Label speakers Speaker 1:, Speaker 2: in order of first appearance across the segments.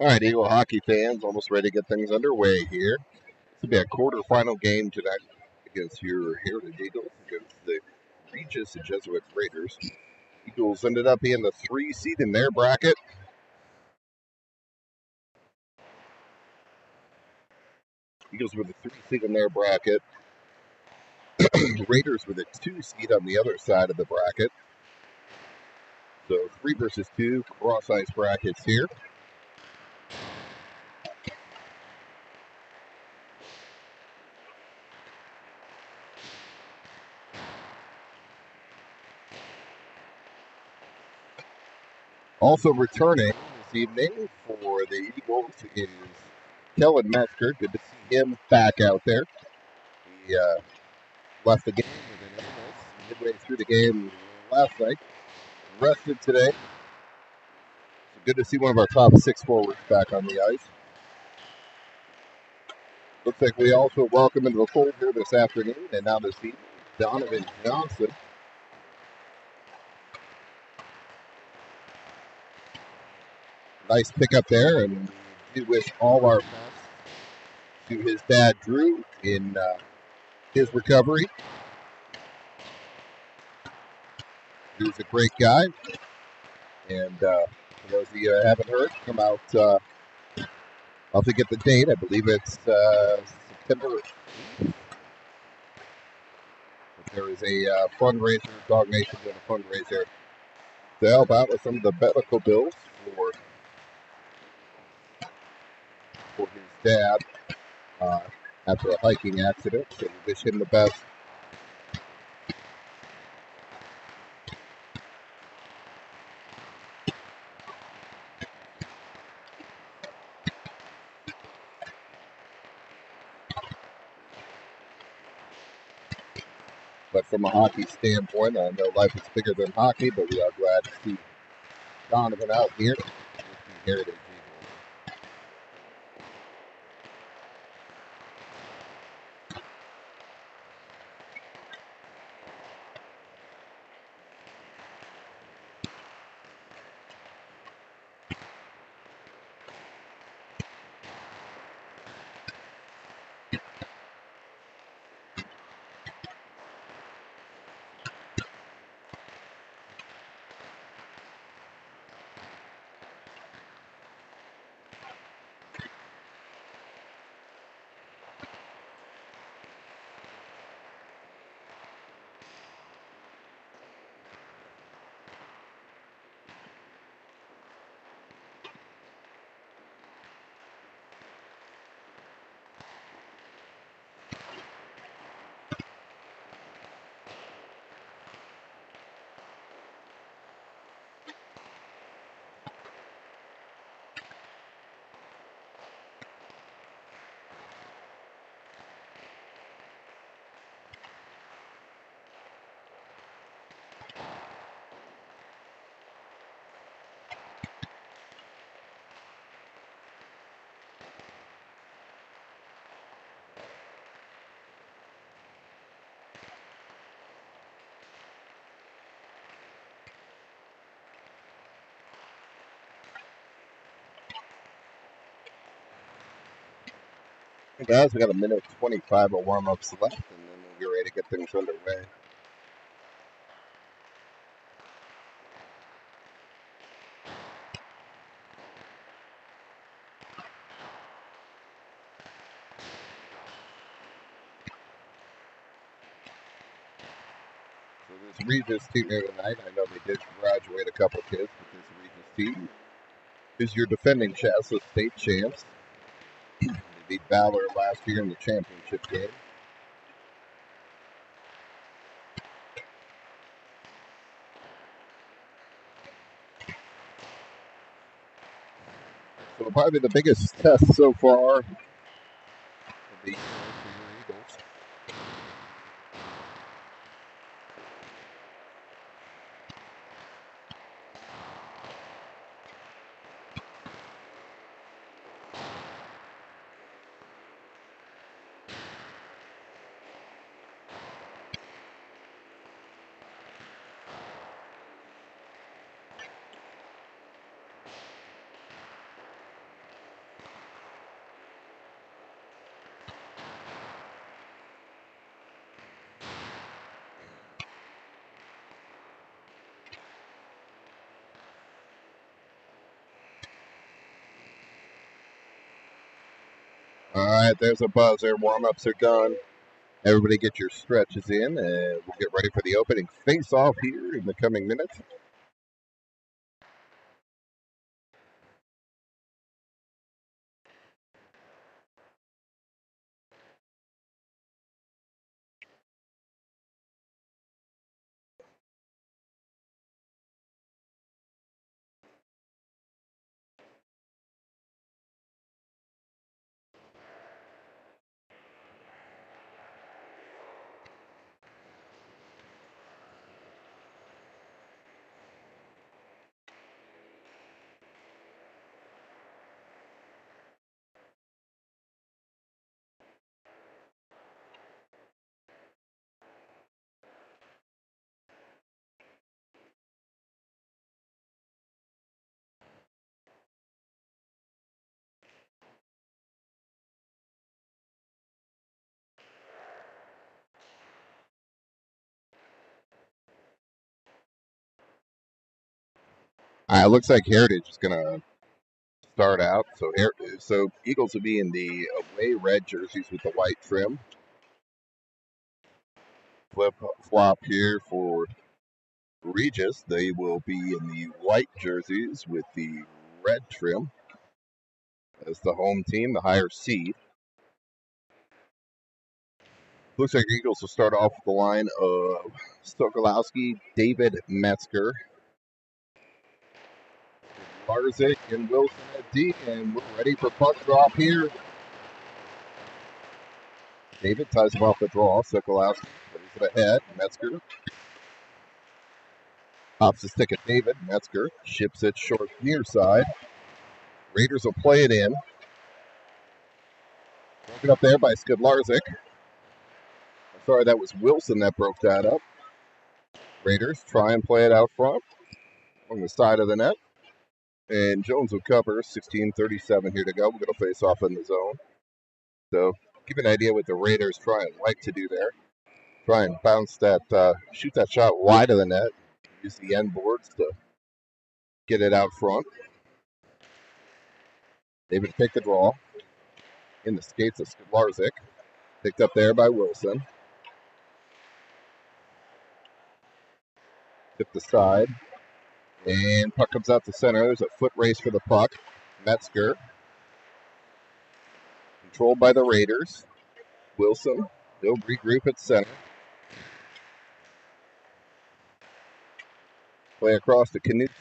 Speaker 1: All right, Eagle hockey fans, almost ready to get things underway here. This will be a quarterfinal game tonight against your Heritage Eagles, against the Regis Jesuit Raiders. Eagles ended up being the 3 seed in their bracket. Eagles were the 3 seed in their bracket. Raiders were the 2 seed on the other side of the bracket. So 3 versus 2, cross ice brackets here. Also returning this evening for the Eagles is Kellen Metzger. Good to see him back out there. He left the game with an illness midway through the game last night. Rested today. So good to see one of our top 6 forwards back on the ice. Looks like we also welcome into the fold here this afternoon and now this evening, Donovan Johnson. Nice pickup there, and we wish all our best to his dad, Drew, in his recovery. Drew's a great guy, and for those of you who haven't heard, come out, I'll forget the date, I believe it's September 8th. There is a fundraiser, Dog Nation doing a fundraiser to help out with some of the medical bills for his dad after a hiking accident. So we wish him the best. But from a hockey standpoint, I know life is bigger than hockey, but we are glad to see Donovan out here with the Heritage Eagles. Hey guys, we got a minute 25 of warm-ups left, and then we'll get ready to get things underway. So this Regis team here tonight, I know they did graduate a couple kids, but this Regis team is your defending Shasta State champs. They beat Valor last year in the championship game. So probably the biggest test so far of the year for your Eagles. All right, there's a buzzer. Warm-ups are done. Everybody get your stretches in, and we'll get ready for the opening face-off here in the coming minutes. All right, looks like Heritage is going to start out. So Eagles will be in the away red jerseys with the white trim. Flip flop here for Regis. They will be in the white jerseys with the red trim as the home team, the higher seed. Looks like Eagles will start off with the line of Sokolowski, David Metzger, Larzik, and Wilson at D, and we're ready for puck drop here. David ties him off the draw. Sokolowski plays it ahead. Metzger pops the stick at David. Metzger ships it short near side. Raiders will play it in. Broken up there by Skidlarzik. Sorry, that was Wilson that broke that up. Raiders try and play it out front on the side of the net. And Jones will cover. 16:37 here to go. We're going to face off in the zone. So give you an idea what the Raiders try and like to do there. Try and bounce that, shoot that shot wide of the net. Use the end boards to get it out front. David take the draw in the skates of Skidlarzik. Picked up there by Wilson. Tip the side. And puck comes out to center. There's a foot race for the puck. Metzger. Controlled by the Raiders. Wilson. They'll regroup at center. Play across to Knutson.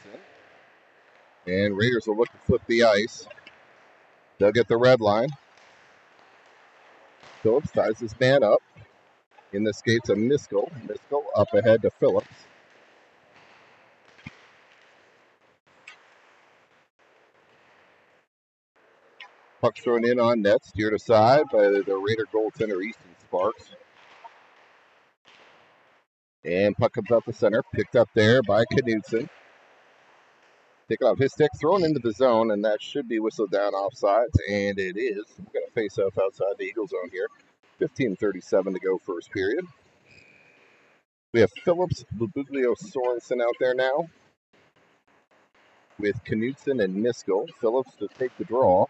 Speaker 1: And Raiders will look to flip the ice. They'll get the red line. Phillips ties his man up. In the skates of Miskell. Miskell up ahead to Phillips. Puck thrown in on net, steered aside by the Raider goaltender Easton Sparks. And puck comes out the center, picked up there by Knutson. Taking off his stick, thrown into the zone, and that should be whistled down offsides, and it is. We're going to face off outside the Eagle zone here. 15:37 to go first period. We have Phillips, Bubuglio, Sorensen out there now with Knutson and Miskell. Phillips to take the draw.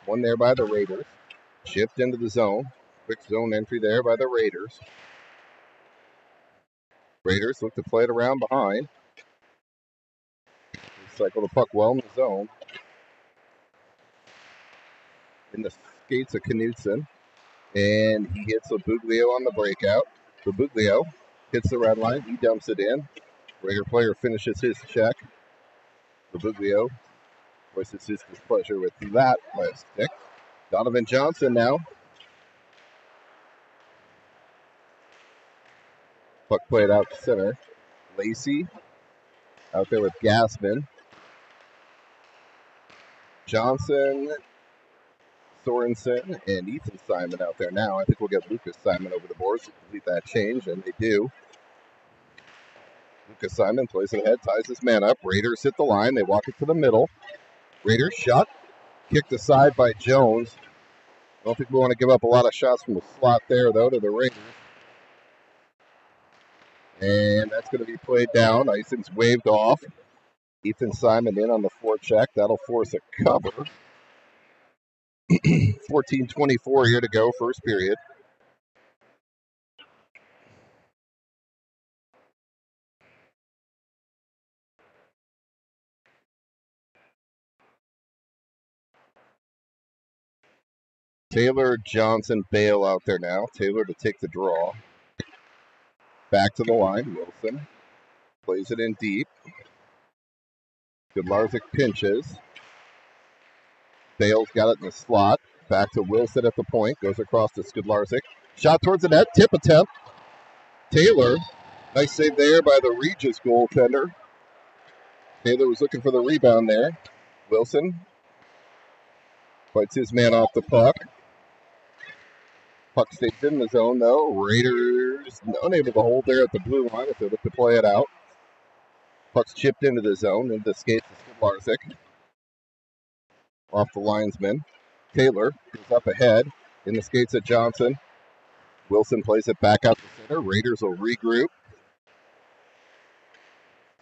Speaker 1: One there by the Raiders. Shift into the zone. Quick zone entry there by the Raiders. Raiders look to play it around behind. Cycle the puck well in the zone. In the skates of Knutson. And he hits Bubuglio on the breakout. Bubuglio hits the red line. He dumps it in. Raider player finishes his check. Bubuglio voices his displeasure with that last stick. Donovan Johnson now. Puck played out to center. Lacey out there with Gassman. Johnson, Sorensen, and Ethan Simon out there now. I think we'll get Lucas Simon over the boards to complete that change, and they do. Lucas Simon plays it ahead, ties his man up. Raiders hit the line. They walk it to the middle. Raiders shot. Kicked aside by Jones. I don't think we want to give up a lot of shots from the slot there, though, to the Raiders. And that's going to be played down. Icing's waved off. Ethan Simon in on the forecheck. That'll force a cover. 14:24 here to go, first period. Taylor, Johnson, Bale out there now. Taylor to take the draw. Back to the line. Wilson plays it in deep. Skidlarzik pinches. Bale's got it in the slot. Back to Wilson at the point. Goes across to Skidlarzik. Shot towards the net. Tip attempt. Taylor. Nice save there by the Regis goaltender. Taylor was looking for the rebound there. Wilson fights his man off the puck. Puck stays in the zone, though. Raiders unable to hold there at the blue line if they look to play it out. Puck's chipped into the zone, into the skates of Skidlarzik. Off the linesman. Taylor goes up ahead in the skates of Johnson. Wilson plays it back out the center. Raiders will regroup.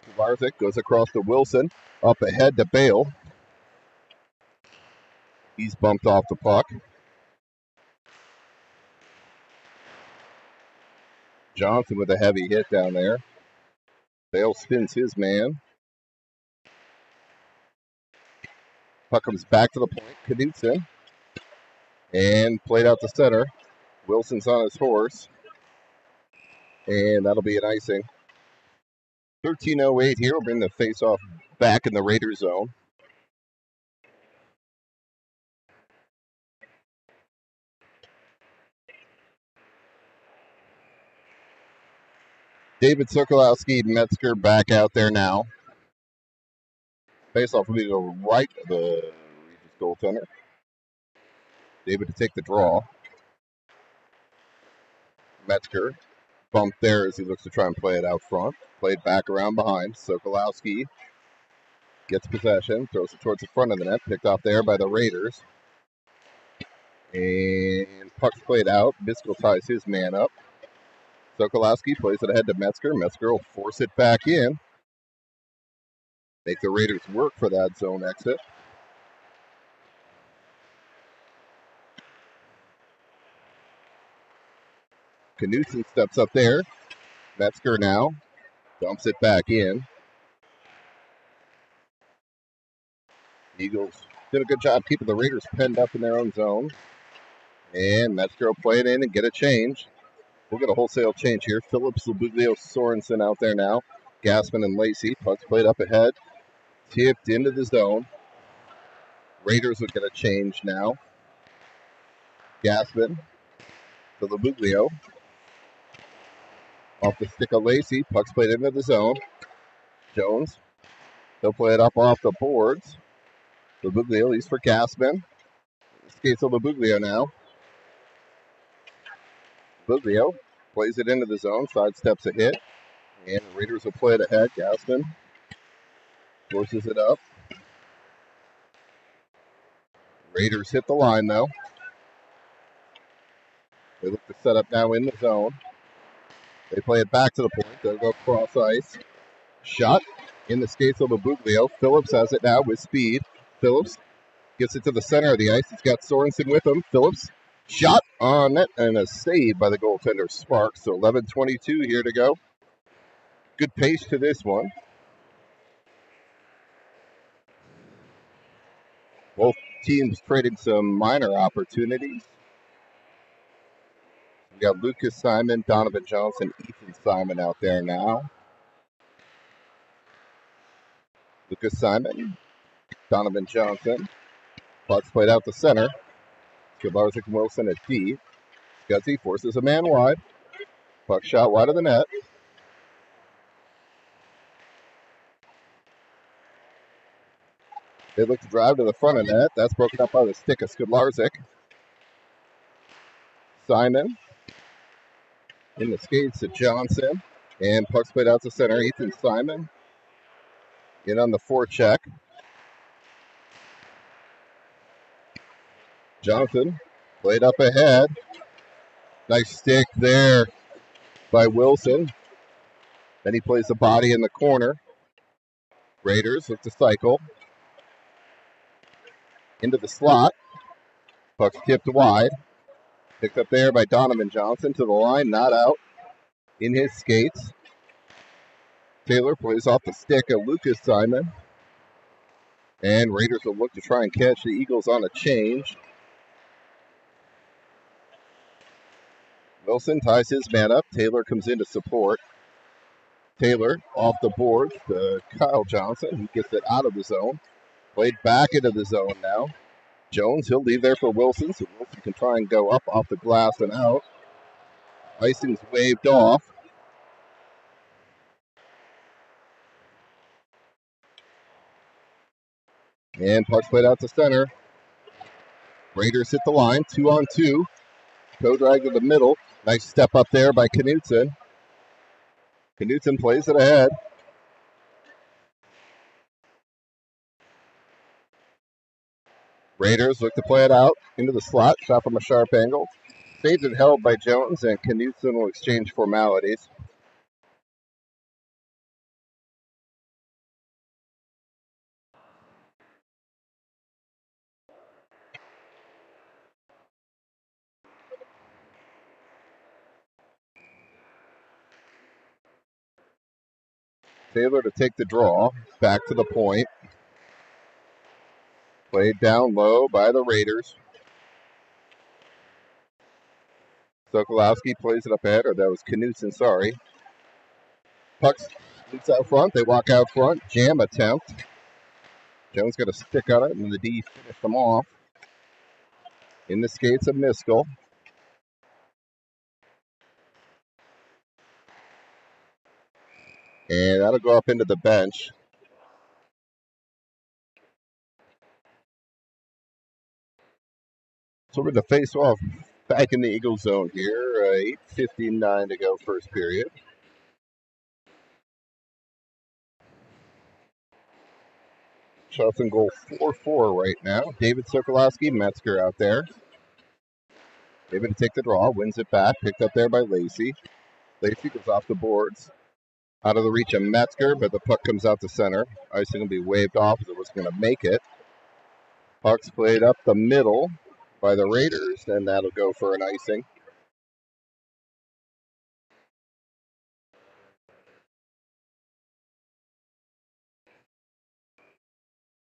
Speaker 1: Skidlarzik goes across to Wilson. Up ahead to Bale. He's bumped off the puck. Johnson with a heavy hit down there. Bale spins his man. Puck comes back to the point. Knutson. And played out the center. Wilson's on his horse. And that'll be an icing. 13:08 here. We'll bring the face-off back in the Raiders zone. David Sokolowski, Metzger back out there now. Face-off will be to the right of the Regis goaltender. David to take the draw. Metzger bumped there as he looks to try and play it out front. Played back around behind. Sokolowski gets possession, throws it towards the front of the net. Picked off there by the Raiders. And puck's played out. Biscoe ties his man up. Sokolowski plays it ahead to Metzger. Metzger will force it back in. Make the Raiders work for that zone exit. Knutson steps up there. Metzger now dumps it back in. Eagles did a good job keeping the Raiders penned up in their own zone. And Metzger will play it in and get a change. We'll get a wholesale change here. Phillips, Lubuglio, Sorensen out there now. Gassman and Lacey. Puck's played up ahead. Tipped into the zone. Raiders will get a change now. Gassman to Lubuglio. Off the stick of Lacey. Puck's played into the zone. Jones. He'll play it up off the boards. Lubuglio, he's for Gassman. Skates of Lubuglio now. Lubuglio plays it into the zone. Sidesteps a hit. And the Raiders will play it ahead. Gassman forces it up. Raiders hit the line, though. They look to set up now in the zone. They play it back to the point. They'll go cross ice. Shot in the skates of Lubuglio. Phillips has it now with speed. Phillips gets it to the center of the ice. He's got Sorensen with him. Phillips shot on net and a save by the goaltender Sparks. So 11:22 here to go. Good pace to this one. Both teams trading some minor opportunities. We got Lucas Simon, Donovan Johnson, Ethan Simon out there now. Lucas Simon, Donovan Johnson. Puck's played out the center. Skidlarzik and Wilson at D. Scuzzy forces a man wide. Puck shot wide of the net. They look to drive to the front of net. That's broken up by the stick of Skidlarzik. Simon in the skates to Johnson. And puck's played out to center. Ethan Simon in on the forecheck. Johnson played up ahead. Nice stick there by Wilson. Then he plays the body in the corner. Raiders look to cycle into the slot. Puck's tipped wide. Picked up there by Donovan Johnson to the line, not out in his skates. Taylor plays off the stick of Lucas Simon. And Raiders will look to try and catch the Eagles on a change. Wilson ties his man up. Taylor comes in to support. Taylor off the boards to Kyle Johnson. He gets it out of the zone. Played back into the zone now. Jones, he'll leave there for Wilson, so Wilson can try and go up off the glass and out. Icing's waved off. And puck's played out to center. Raiders hit the line, 2-on-2. Co-drag to the middle. Nice step up there by Knutson. Knutson plays it ahead. Raiders look to play it out into the slot. Shot from a sharp angle. Saved and held by Jones, and Knutson will exchange formalities. Taylor to take the draw. Back to the point. Played down low by the Raiders. Sokolowski plays it up ahead, or that was Knutson, sorry. Puck's loose out front. They walk out front. Jam attempt. Jones got a stick on it, and the D finished them off. In the skates of Miskell. And that'll go up into the bench. So we're going to face off back in the Eagle zone here. 8:59 to go, first period. Shots and goal 4-4 right now. David Sokolowski, Metzger out there. David to take the draw, wins it back, picked up there by Lacey. Lacey goes off the boards. Out of the reach of Metzger, but the puck comes out to center. Icing will be waved off as it was going to make it. Puck's played up the middle by the Raiders, and that'll go for an icing.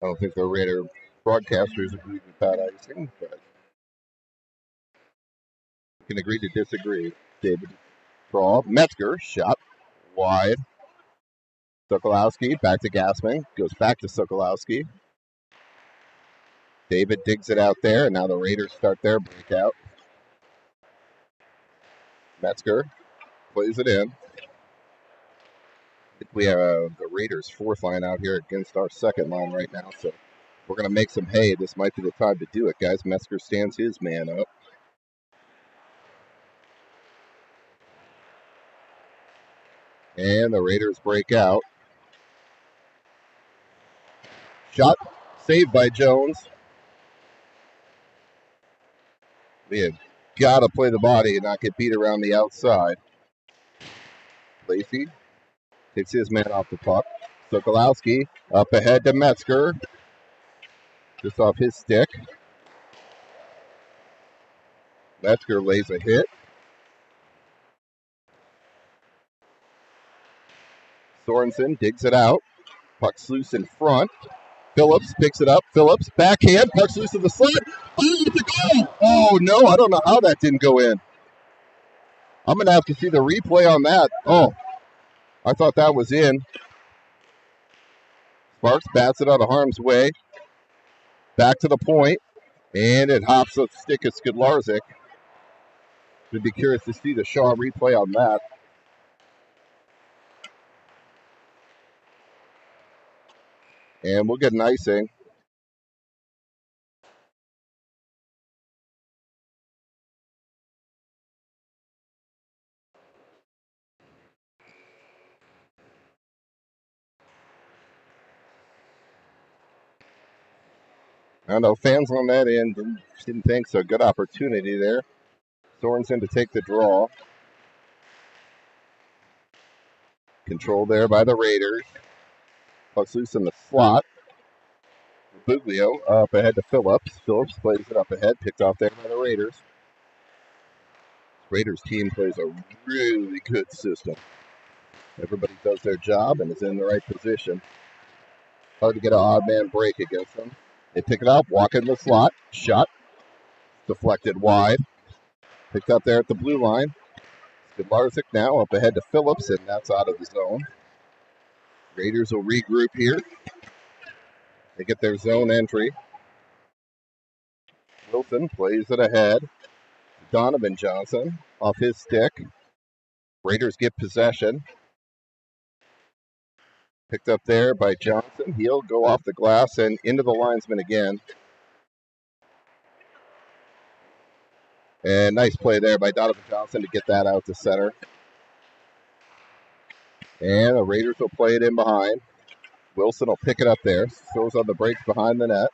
Speaker 1: I don't think the Raider broadcasters agree with that icing, but we can agree to disagree. David draw. Metzger, shot wide. Sokolowski, back to Gassman. Goes back to Sokolowski. David digs it out there, and now the Raiders start their breakout. Metzger plays it in. I think we have the Raiders' fourth line out here against our second line right now, so we're going to make some hay. This might be the time to do it, guys. Metzger stands his man up. And the Raiders break out. Shot saved by Jones. We have got to play the body and not get beat around the outside. Lacey takes his man off the puck. Sokolowski up ahead to Metzger. Just off his stick. Metzger lays a hit. Sorensen digs it out. Puck's loose in front. Phillips picks it up. Phillips backhand. Puck's loose in the slot. Oh, it's a goal! Oh no, I don't know how that didn't go in. I'm going to have to see the replay on that. Oh, I thought that was in. Sparks bats it out of harm's way. Back to the point. And it hops the stick of Skidlarzik. I'd be curious to see the Shaw replay on that. And we'll get an icing. I don't know, fans on that end didn't think so. Good opportunity there. Sorensen to take the draw. Controlled there by the Raiders. Puck's loose in the slot. Buglio up ahead to Phillips. Phillips plays it up ahead, picked off there by the Raiders. Raiders team plays a really good system. Everybody does their job and is in the right position. Hard to get an odd man break against them. They pick it up, walk in the slot, shot, deflected wide. Picked up there at the blue line. Skidlarzik now up ahead to Phillips, and that's out of the zone. Raiders will regroup here. They get their zone entry. Wilson plays it ahead. Donovan Johnson off his stick. Raiders get possession. Picked up there by Johnson. He'll go off the glass and into the linesman again. And nice play there by Donovan Johnson to get that out to center. And the Raiders will play it in behind. Wilson will pick it up there. Throws on the brakes behind the net.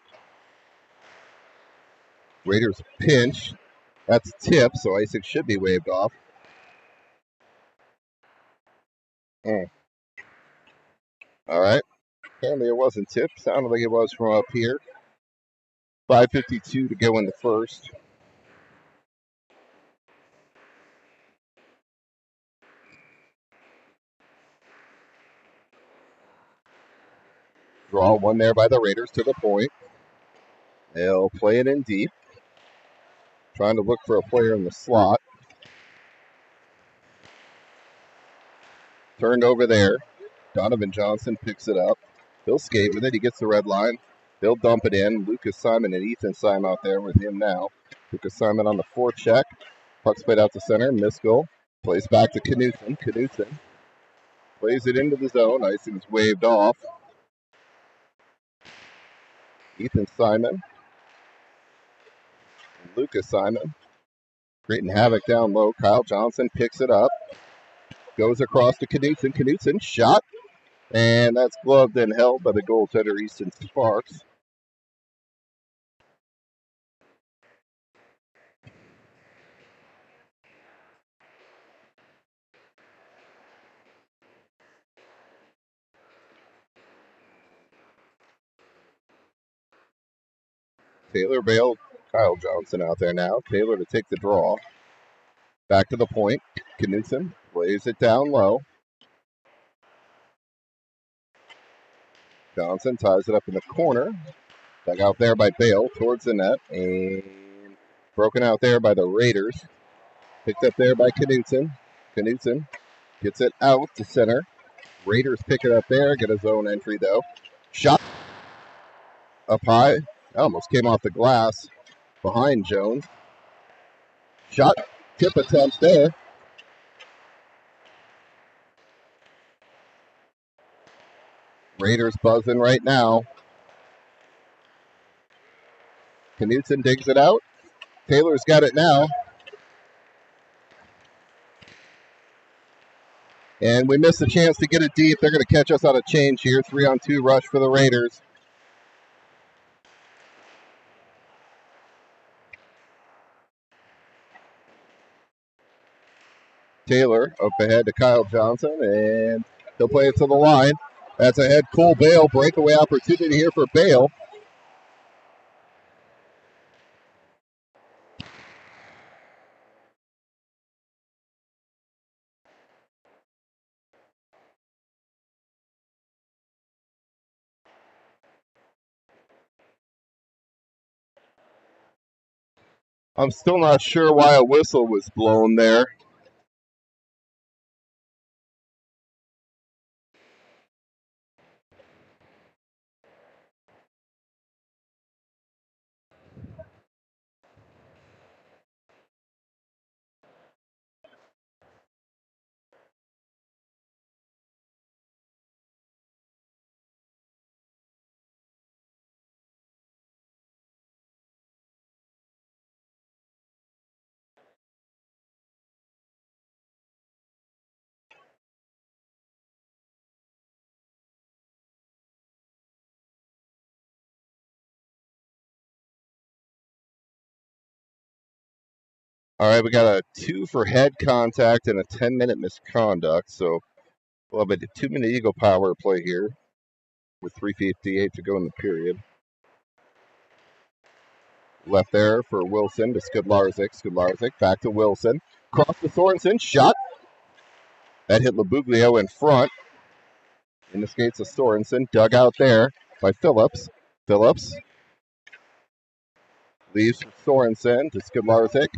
Speaker 1: Raiders pinch. That's a tip, so icing should be waved off. All right. Apparently it wasn't tipped. Sounded like it was from up here. 5:52 to go in the first. Draw one there by the Raiders to the point. They'll play it in deep. Trying to look for a player in the slot. Turned over there. Donovan Johnson picks it up. He'll skate with it. He gets the red line. They'll dump it in. Lucas Simon and Ethan Simon out there with him now. Lucas Simon on the forecheck. Puck's played out to center. Missed goal. Plays back to Knutson. Knutson plays it into the zone. Icing's waved off. Ethan Simon. Lucas Simon. Creating havoc down low. Kyle Johnson picks it up. Goes across to Knutson. Knutson shot. And that's gloved and held by the goaltender, Easton Sparks. Taylor bailed Kyle Johnson out there now. Taylor to take the draw. Back to the point. Knutson plays it down low. Johnson ties it up in the corner. Dug out there by Bale towards the net. And broken out there by the Raiders. Picked up there by Knutson. Knutson gets it out to center. Raiders pick it up there. Get a zone entry though. Shot up high. Almost came off the glass behind Jones. Shot. Tip attempt there. Raiders buzzing right now. Knutson digs it out. Taylor's got it now. And we missed a chance to get it deep. They're going to catch us on a change here. 3-on-2 rush for the Raiders. Taylor up ahead to Kyle Johnson, and he'll play it to the line. That's ahead Cole Bale. Breakaway opportunity here for Bale. I'm still not sure why a whistle was blown there. All right, we got a 2 for head contact and a 10-minute misconduct. So we'll have a 2-minute Eagle power play here with 3:58 to go in the period. Left there for Wilson to Skidlarzik. Skidlarzik back to Wilson. Cross to Sorensen. Shot. That hit Labuglio in front. In the skates of Sorensen. Dug out there by Phillips. Phillips leaves for Sorensen to Skidlarzik.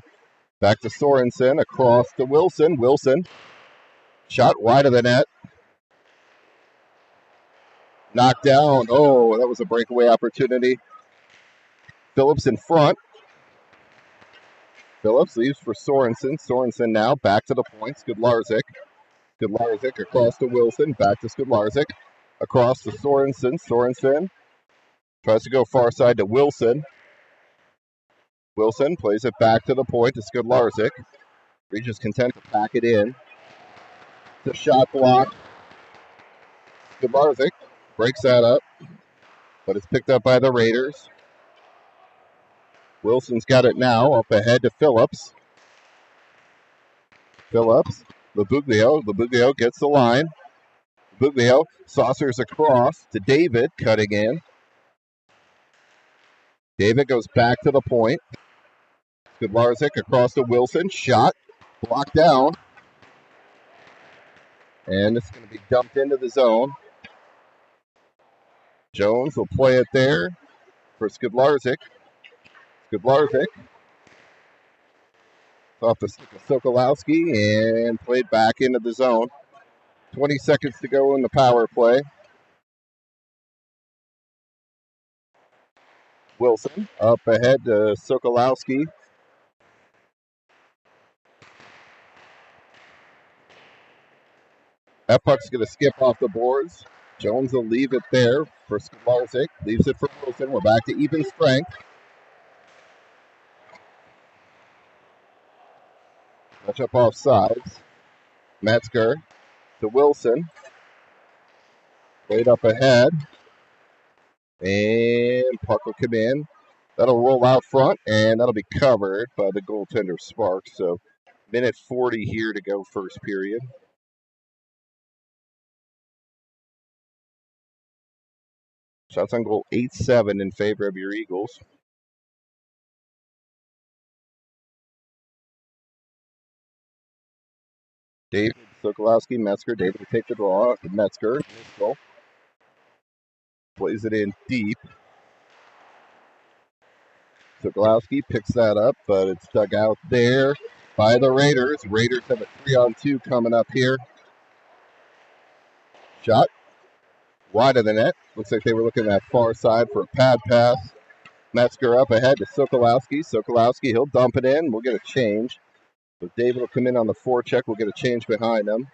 Speaker 1: Back to Sorensen. Across to Wilson. Wilson. Shot wide of the net. Knocked down. Oh, that was a breakaway opportunity. Phillips in front. Phillips leaves for Sorensen. Sorensen now back to the point. Skidlarzik. Skidlarzik across to Wilson. Back to Skidlarzik. Across to Sorensen. Sorensen tries to go far side to Wilson. Wilson plays it back to the point to Skidlarzik. Regis content to pack it in. The shot block. Skidlarzik breaks that up, but it's picked up by the Raiders. Wilson's got it now, up ahead to Phillips. Phillips, Labuglio. Labuglio gets the line. Labuglio saucers across to David, cutting in. David goes back to the point. Skidlarzik across to Wilson. Shot. Blocked down. And it's going to be dumped into the zone. Jones will play it there for Skidlarzik. Skidlarzik off the stick of Sokolowski and played back into the zone. 20 seconds to go in the power play. Wilson up ahead to Sokolowski. That puck's going to skip off the boards. Jones will leave it there for Skidlarzik. Leaves it for Wilson. We're back to even strength. Touch up off sides. Metzger to Wilson. Played up ahead. And puck will come in. That'll roll out front, and that'll be covered by the goaltender Sparks. So, minute 40 here to go first period. Shots on goal 8-7 in favor of your Eagles. David, Sokolowski, Metzger. David will take the draw. Metzger, goal. Plays it in deep. Sokolowski picks that up, but it's dug out there by the Raiders. Raiders have a 3-on-2 coming up here. Shot wide of the net. Looks like they were looking at far side for a pad pass. Metzger up ahead to Sokolowski. Sokolowski, he'll dump it in. We'll get a change. So David will come in on the forecheck. We'll get a change behind him.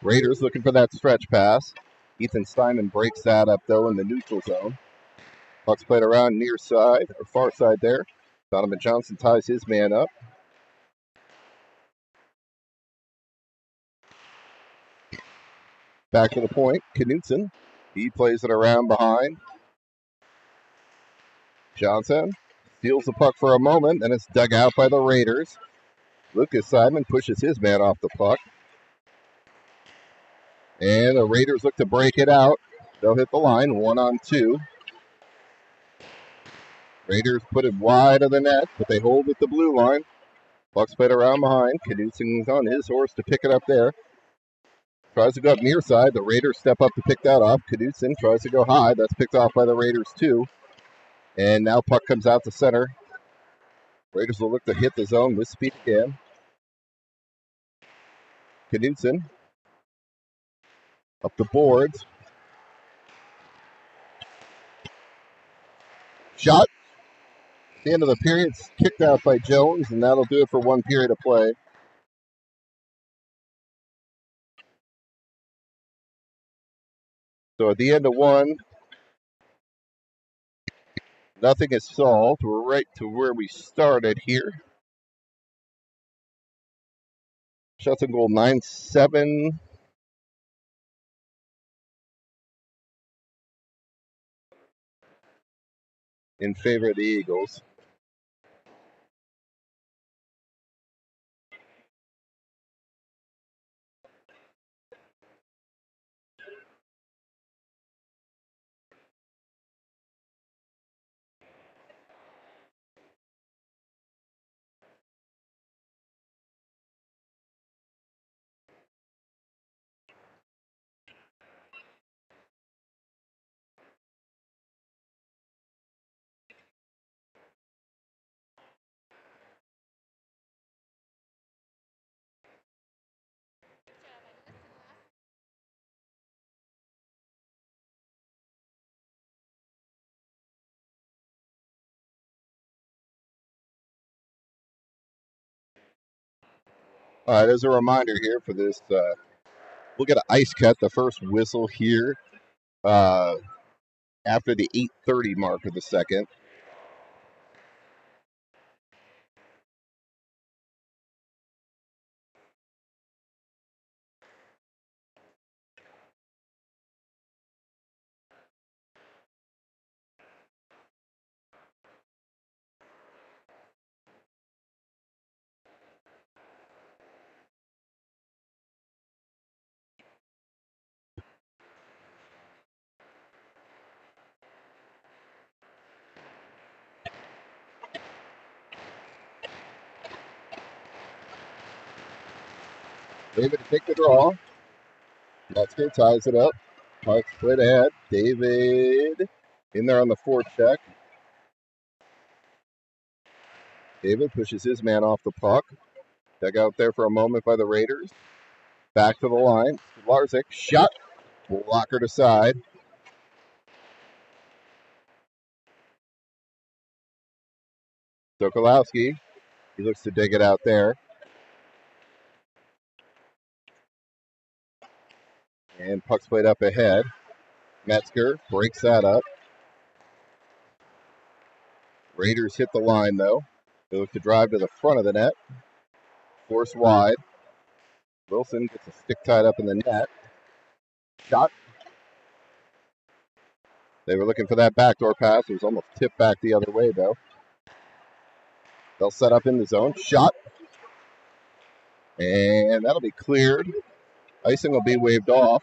Speaker 1: Raiders looking for that stretch pass. Ethan Simon breaks that up, though, in the neutral zone. Puck's played around near side, or far side there. Donovan Johnson ties his man up. Back to the point, Knutson. He plays it around behind. Johnson steals the puck for a moment, then it's dug out by the Raiders. Lucas Simon pushes his man off the puck. And the Raiders look to break it out. They'll hit the line, 1-on-2. Raiders put it wide of the net, but they hold at the blue line. Puck's played around behind. Knudsen's on his horse to pick it up there. Tries to go up near side. The Raiders step up to pick that off. Knudsen tries to go high. That's picked off by the Raiders too. And now puck comes out to center. Raiders will look to hit the zone with speed again. Knudsen up the boards. Shot. At the end of the period, it's kicked out by Jones, and that'll do it for one period of play. So at the end of one, nothing is solved. We're right to where we started here. Shots on goal 9-7. In favor of the Eagles. All right, as a reminder here for this, we'll get an ice cut, the first whistle here uh, after the 8:30 mark of the second. David to take the draw. Metzger ties it up. Puck split ahead. David in there on the forecheck. David pushes his man off the puck. Dug out there for a moment by the Raiders. Back to the line. Larzik shot. Blockered aside. Sokolowski. He looks to dig it out there. And puck's played up ahead. Metzger breaks that up. Raiders hit the line though. They look to drive to the front of the net. Force wide. Wilson gets a stick tied up in the net. Shot. They were looking for that backdoor pass. It was almost tipped back the other way though. They'll set up in the zone. Shot. And that'll be cleared. Icing will be waved off.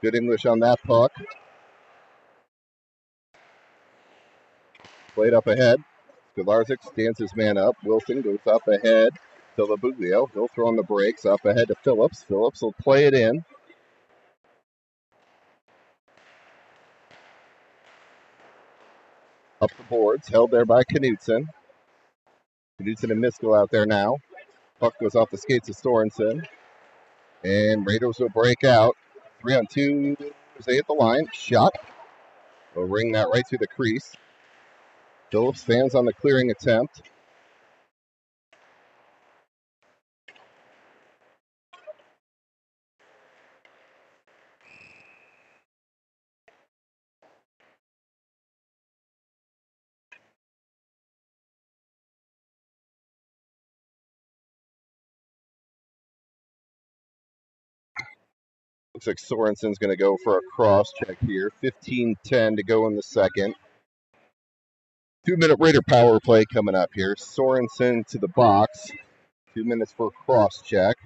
Speaker 1: Good English on that puck. Played up ahead. Skolarzik stands his man up. Wilson goes up ahead to Labuglio. He'll throw on the brakes. Up ahead to Phillips. Phillips will play it in. Up the boards. Held there by Knutson. Knutson and Miskell out there now. Puck goes off the skates of Sorensen. And Raiders will break out. 3-on-2 as they hit the line. Shot. Will ring that right through the crease. Phillips stands on the clearing attempt. Looks like Sorensen's going to go for a cross check here. 15-10 to go in the second. 2-minute Raider power play coming up here. Sorensen to the box. 2 minutes for a cross check.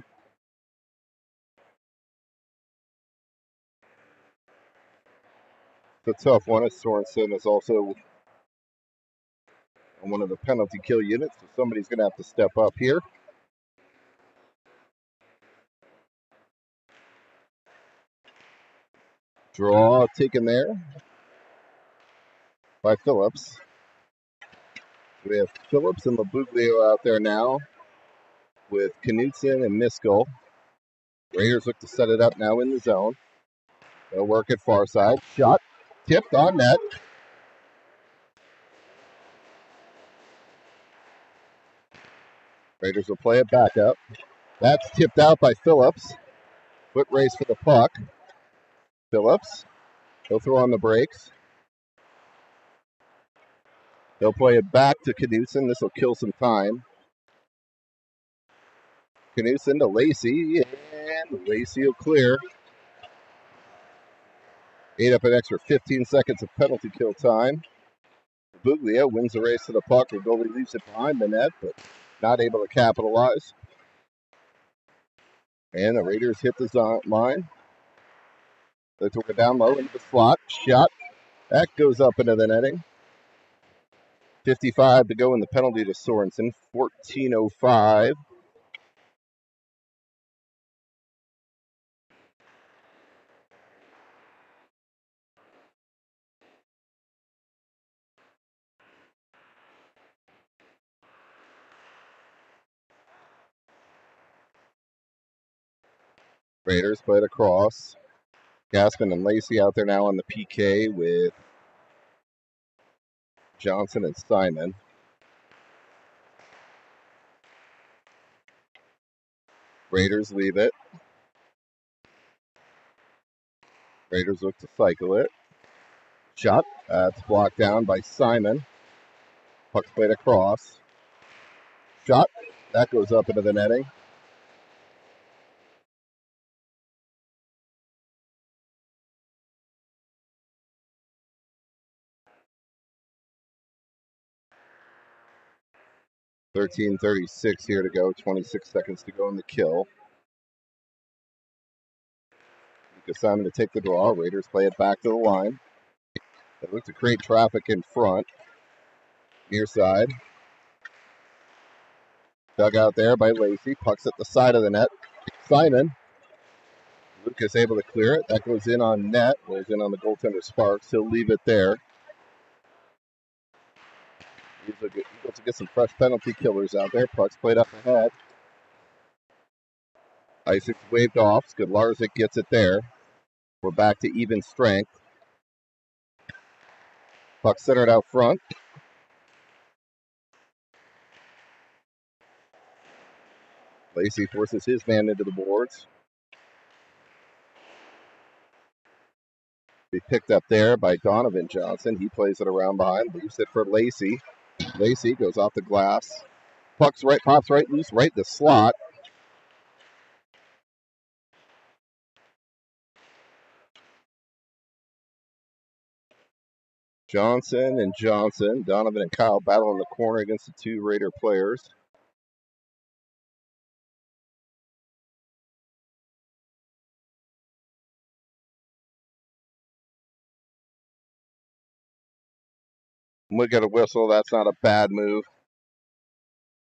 Speaker 1: It's a tough one as Sorensen is also on one of the penalty kill units, so somebody's going to have to step up here. Draw taken there by Phillips. We have Phillips and Labuglio out there now with Knutson and Miskell. Raiders look to set it up now in the zone. They'll work it far side. Shot tipped on net. Raiders will play it back up. That's tipped out by Phillips. Foot race for the puck. Phillips. He'll throw on the brakes. They'll play it back to Knutson. This will kill some time. Knutson to Lacey, and Lacey will clear. Ate up an extra 15 seconds of penalty kill time. Buglia wins the race to the puck. The goalie leaves it behind the net, but not able to capitalize. And the Raiders hit the line. They took it down low into the slot. Shot. That goes up into the netting. 55 to go in the penalty to Sorensen. 14:05. Raiders played across. Gaspin and Lacey out there now on the PK with Johnson and Simon. Raiders leave it. Raiders look to cycle it. Shot. That's blocked down by Simon. Puck's played across. Shot. That goes up into the netting. .13:36 here to go. 26 seconds to go in the kill. Lucas Simon to take the draw. Raiders play it back to the line. They look to create traffic in front. Near side. Dug out there by Lacey. Puck's at the side of the net. Simon. Lucas able to clear it. That goes in on net. Goes in on the goaltender Sparks. He'll leave it there. He's able to get some fresh penalty killers out there. Puck's played up ahead. Isaac's waved off. Skidlarzik gets it there. We're back to even strength. Puck centered out front. Lacey forces his man into the boards. Be picked up there by Donovan Johnson. He plays it around behind. Leaves it for Lacey. Lacey goes off the glass. Puck's right, pops right loose, right in the slot. Johnson and Johnson. Donovan and Kyle battle in the corner against the two Raider players. We get a whistle. That's not a bad move.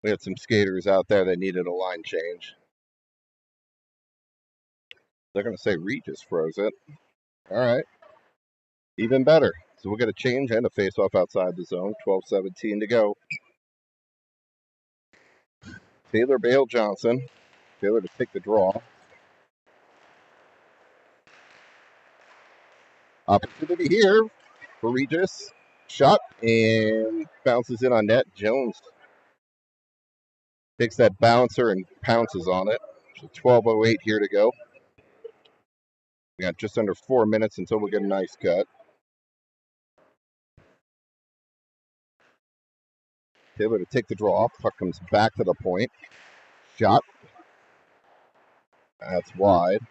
Speaker 1: We had some skaters out there that needed a line change. They're going to say Regis froze it. All right. Even better. So we'll get a change and a face-off outside the zone. 12:17 to go. Taylor Bale Johnson. Taylor to take the draw. Opportunity here for Regis. Shot and bounces in on net. Jones takes that bouncer and pounces on it. So 12:08 here to go. We got just under 4 minutes until we get a nice cut. Taylor to take the draw. Puck comes back to the point. Shot. That's wide.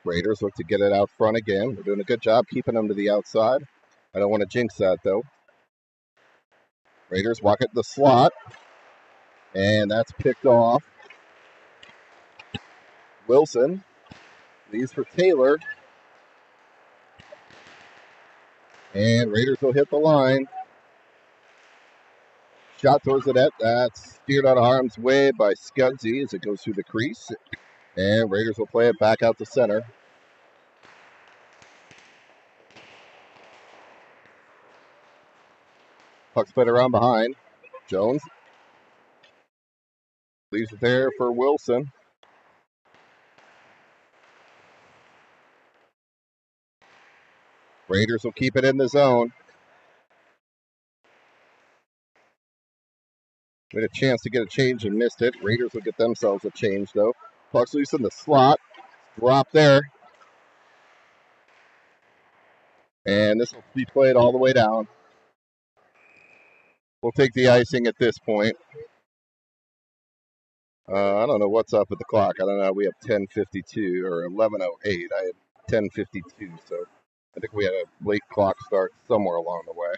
Speaker 1: Raiders look to get it out front again. They're doing a good job keeping them to the outside. I don't want to jinx that, though. Raiders walk it the slot. And that's picked off. Wilson leaves for Taylor. And Raiders will hit the line. Shot towards the net. That's steered out of harm's way by Scudsy as it goes through the crease. And Raiders will play it back out to center. Puck's played around behind. Jones leaves it there for Wilson. Raiders will keep it in the zone. We had a chance to get a change and missed it. Raiders will get themselves a change, though. Puck's loose in the slot. Drop there. And this will be played all the way down. We'll take the icing at this point. I don't know what's up with the clock. I don't know. We have 10:52 or 11:08. I had 10:52, so I think we had a late clock start somewhere along the way.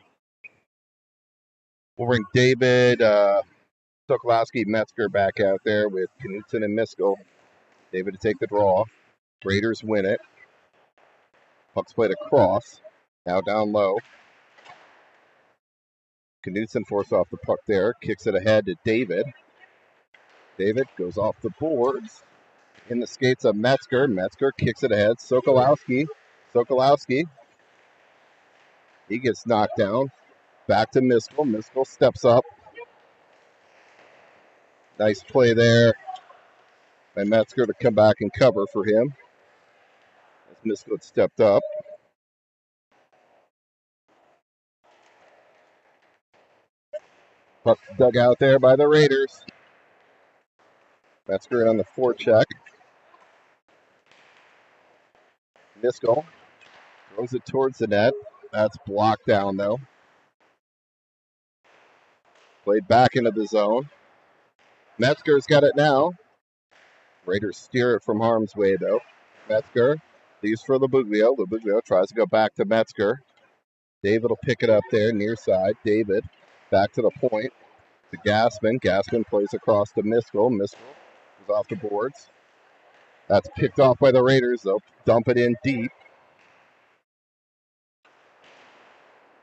Speaker 1: We'll bring David Sokolowski Metzger back out there with Knutson and Miskell. David to take the draw. Raiders win it. Puck's played across. Now down low. Knutson forced off the puck there. Kicks it ahead to David. David goes off the boards. In the skates of Metzger. Metzger kicks it ahead. Sokolowski. He gets knocked down. Back to Miskell. Miskell steps up. Nice play there by Metzger to come back and cover for him. As Miskell stepped up. Puck dug out there by the Raiders. Metzger in on the forecheck. Niskell throws it towards the net. That's blocked down, though. Played back into the zone. Metzger's got it now. Raiders steer it from harm's way, though. Metzger leaves for Labuglio. Labuglio tries to go back to Metzger. David will pick it up there, near side. David back to the point to Gaspin. Gaspin plays across to Miskell. Miskell is off the boards. That's picked off by the Raiders. They'll dump it in deep.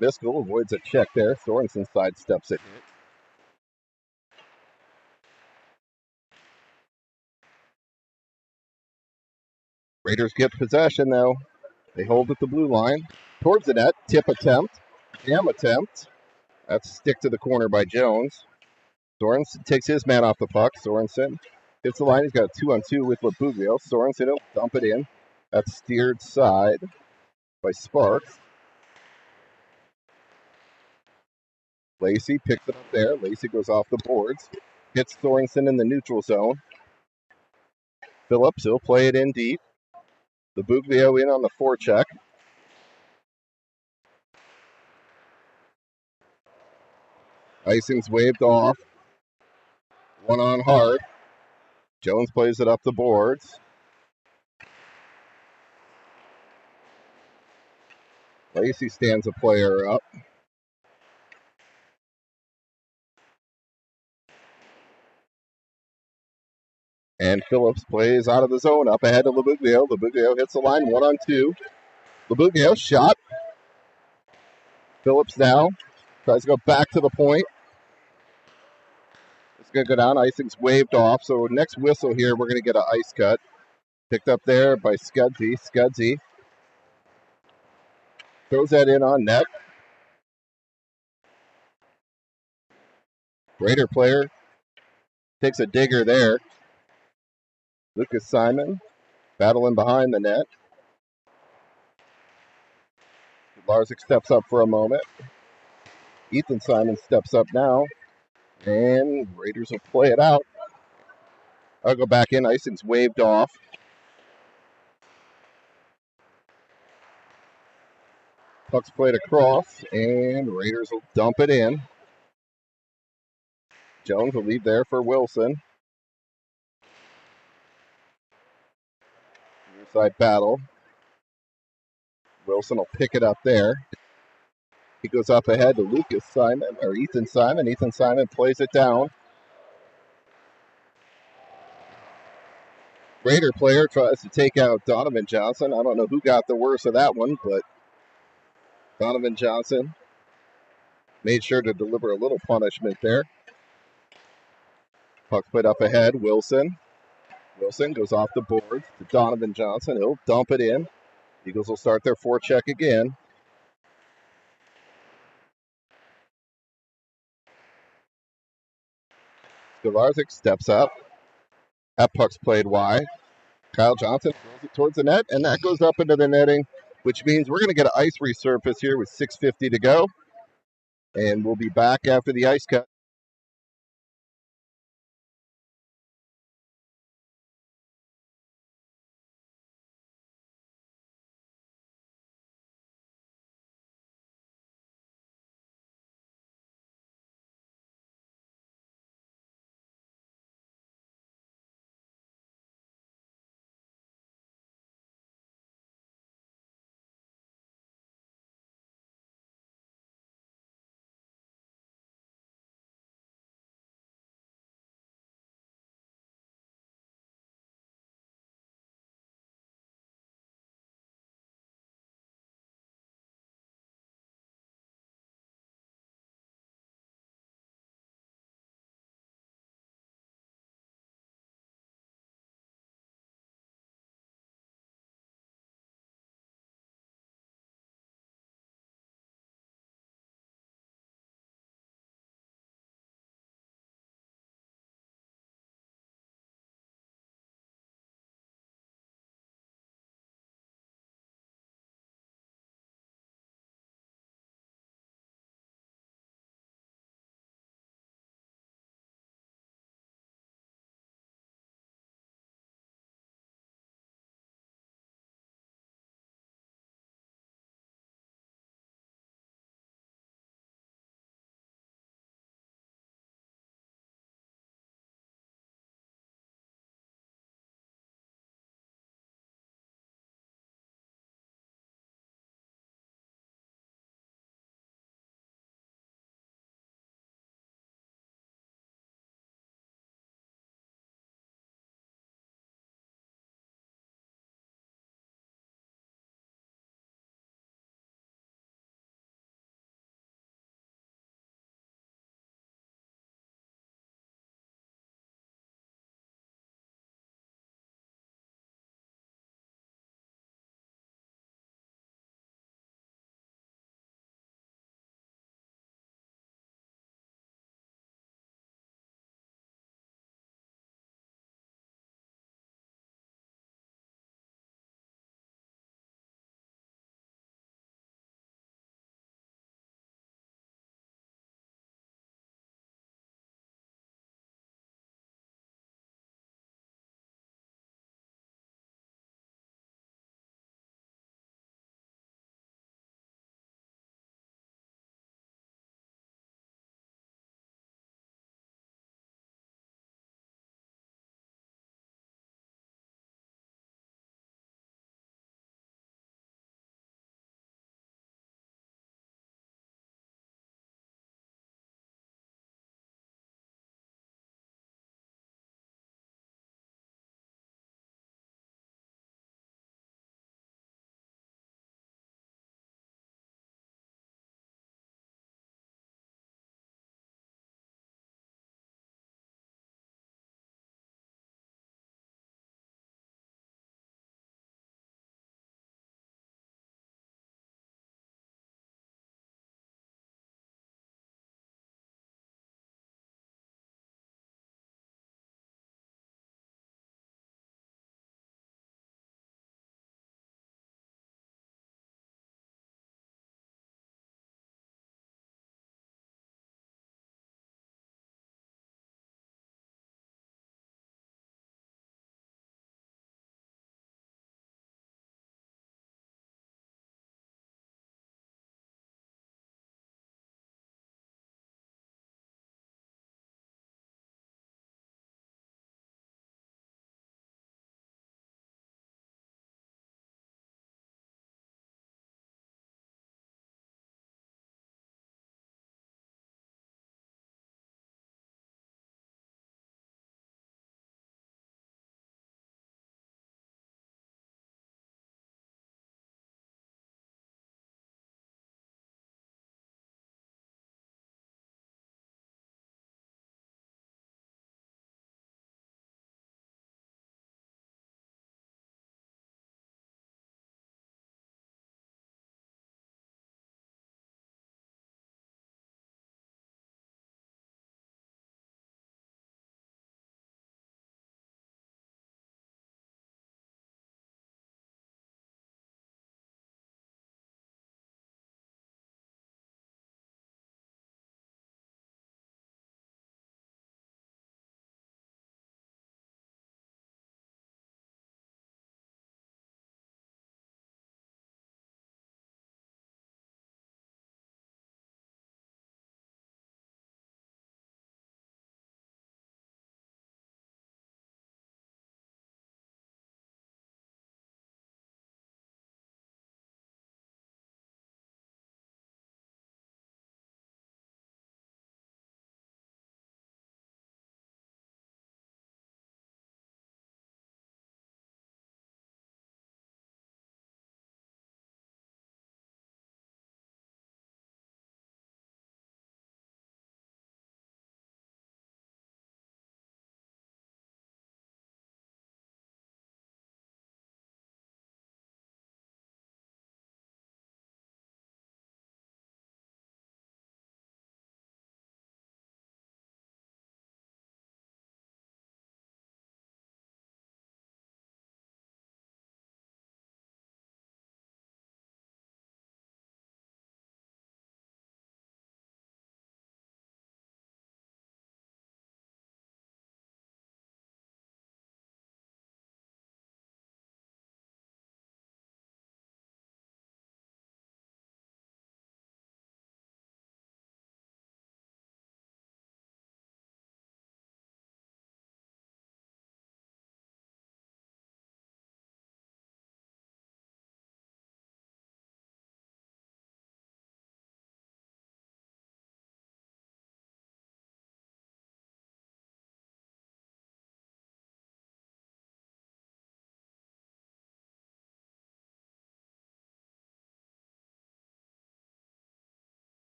Speaker 1: Miskell avoids a check there. Sorensen sidesteps it. Raiders get possession, though. They hold at the blue line. Towards the net. Tip attempt. Jam attempt. That's stick to the corner by Jones. Sorensen takes his man off the puck. Sorensen hits the line. He's got a 2-on-2 with Labuglio. Sorensen will dump it in. That's steered side by Sparks. Lacey picks it up there. Lacey goes off the boards. Hits Sorensen in the neutral zone. Phillips, he'll play it in deep. Labuglio in on the forecheck. Icing's waved off. One on hard. Jones plays it up the boards. Lacey stands a player up. And Phillips plays out of the zone up ahead of Labuglio. Labuglio hits the line 1-on-2. Labuglio shot. Phillips now tries to go back to the point. It's going to go down. Icing's waved off. So next whistle here, we're going to get an ice cut. Picked up there by Scudsy. Scudsy throws that in on net. Raider player takes a digger there. Lucas Simon battling behind the net. Larzik steps up for a moment. Ethan Simon steps up now. And Raiders will play it out. I'll go back in. Icing's waved off. Puck's played across, and Raiders will dump it in. Jones will leave there for Wilson. Near side battle. Wilson will pick it up there. He goes up ahead to Lucas Simon, or Ethan Simon. Ethan Simon plays it down. Raider player tries to take out Donovan Johnson. I don't know who got the worst of that one, but Donovan Johnson made sure to deliver a little punishment there. Puck put up ahead. Wilson. Wilson goes off the boards to Donovan Johnson. He'll dump it in. Eagles will start their forecheck again. Skalarzik steps up. That puck's played wide. Kyle Johnson throws it towards the net, and that goes up into the netting, which means we're going to get an ice resurface here with 6:50 to go. And we'll be back after the ice cut.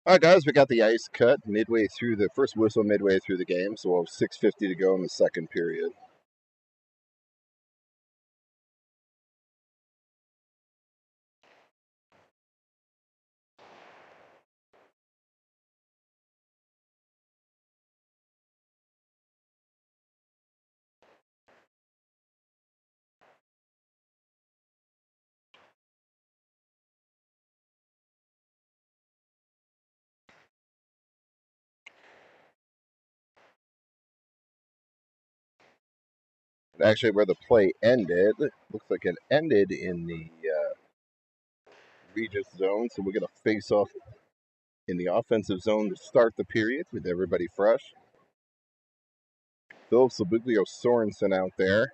Speaker 1: All right, guys, we got the ice cut midway through the first whistle midway through the game, so we'll have 6:50 to go in the second period. Actually, where the play ended, looks like it ended in the Regis zone, so we're going to face off in the offensive zone to start the period with everybody fresh. Phillips, Labuglio, Sorensen out there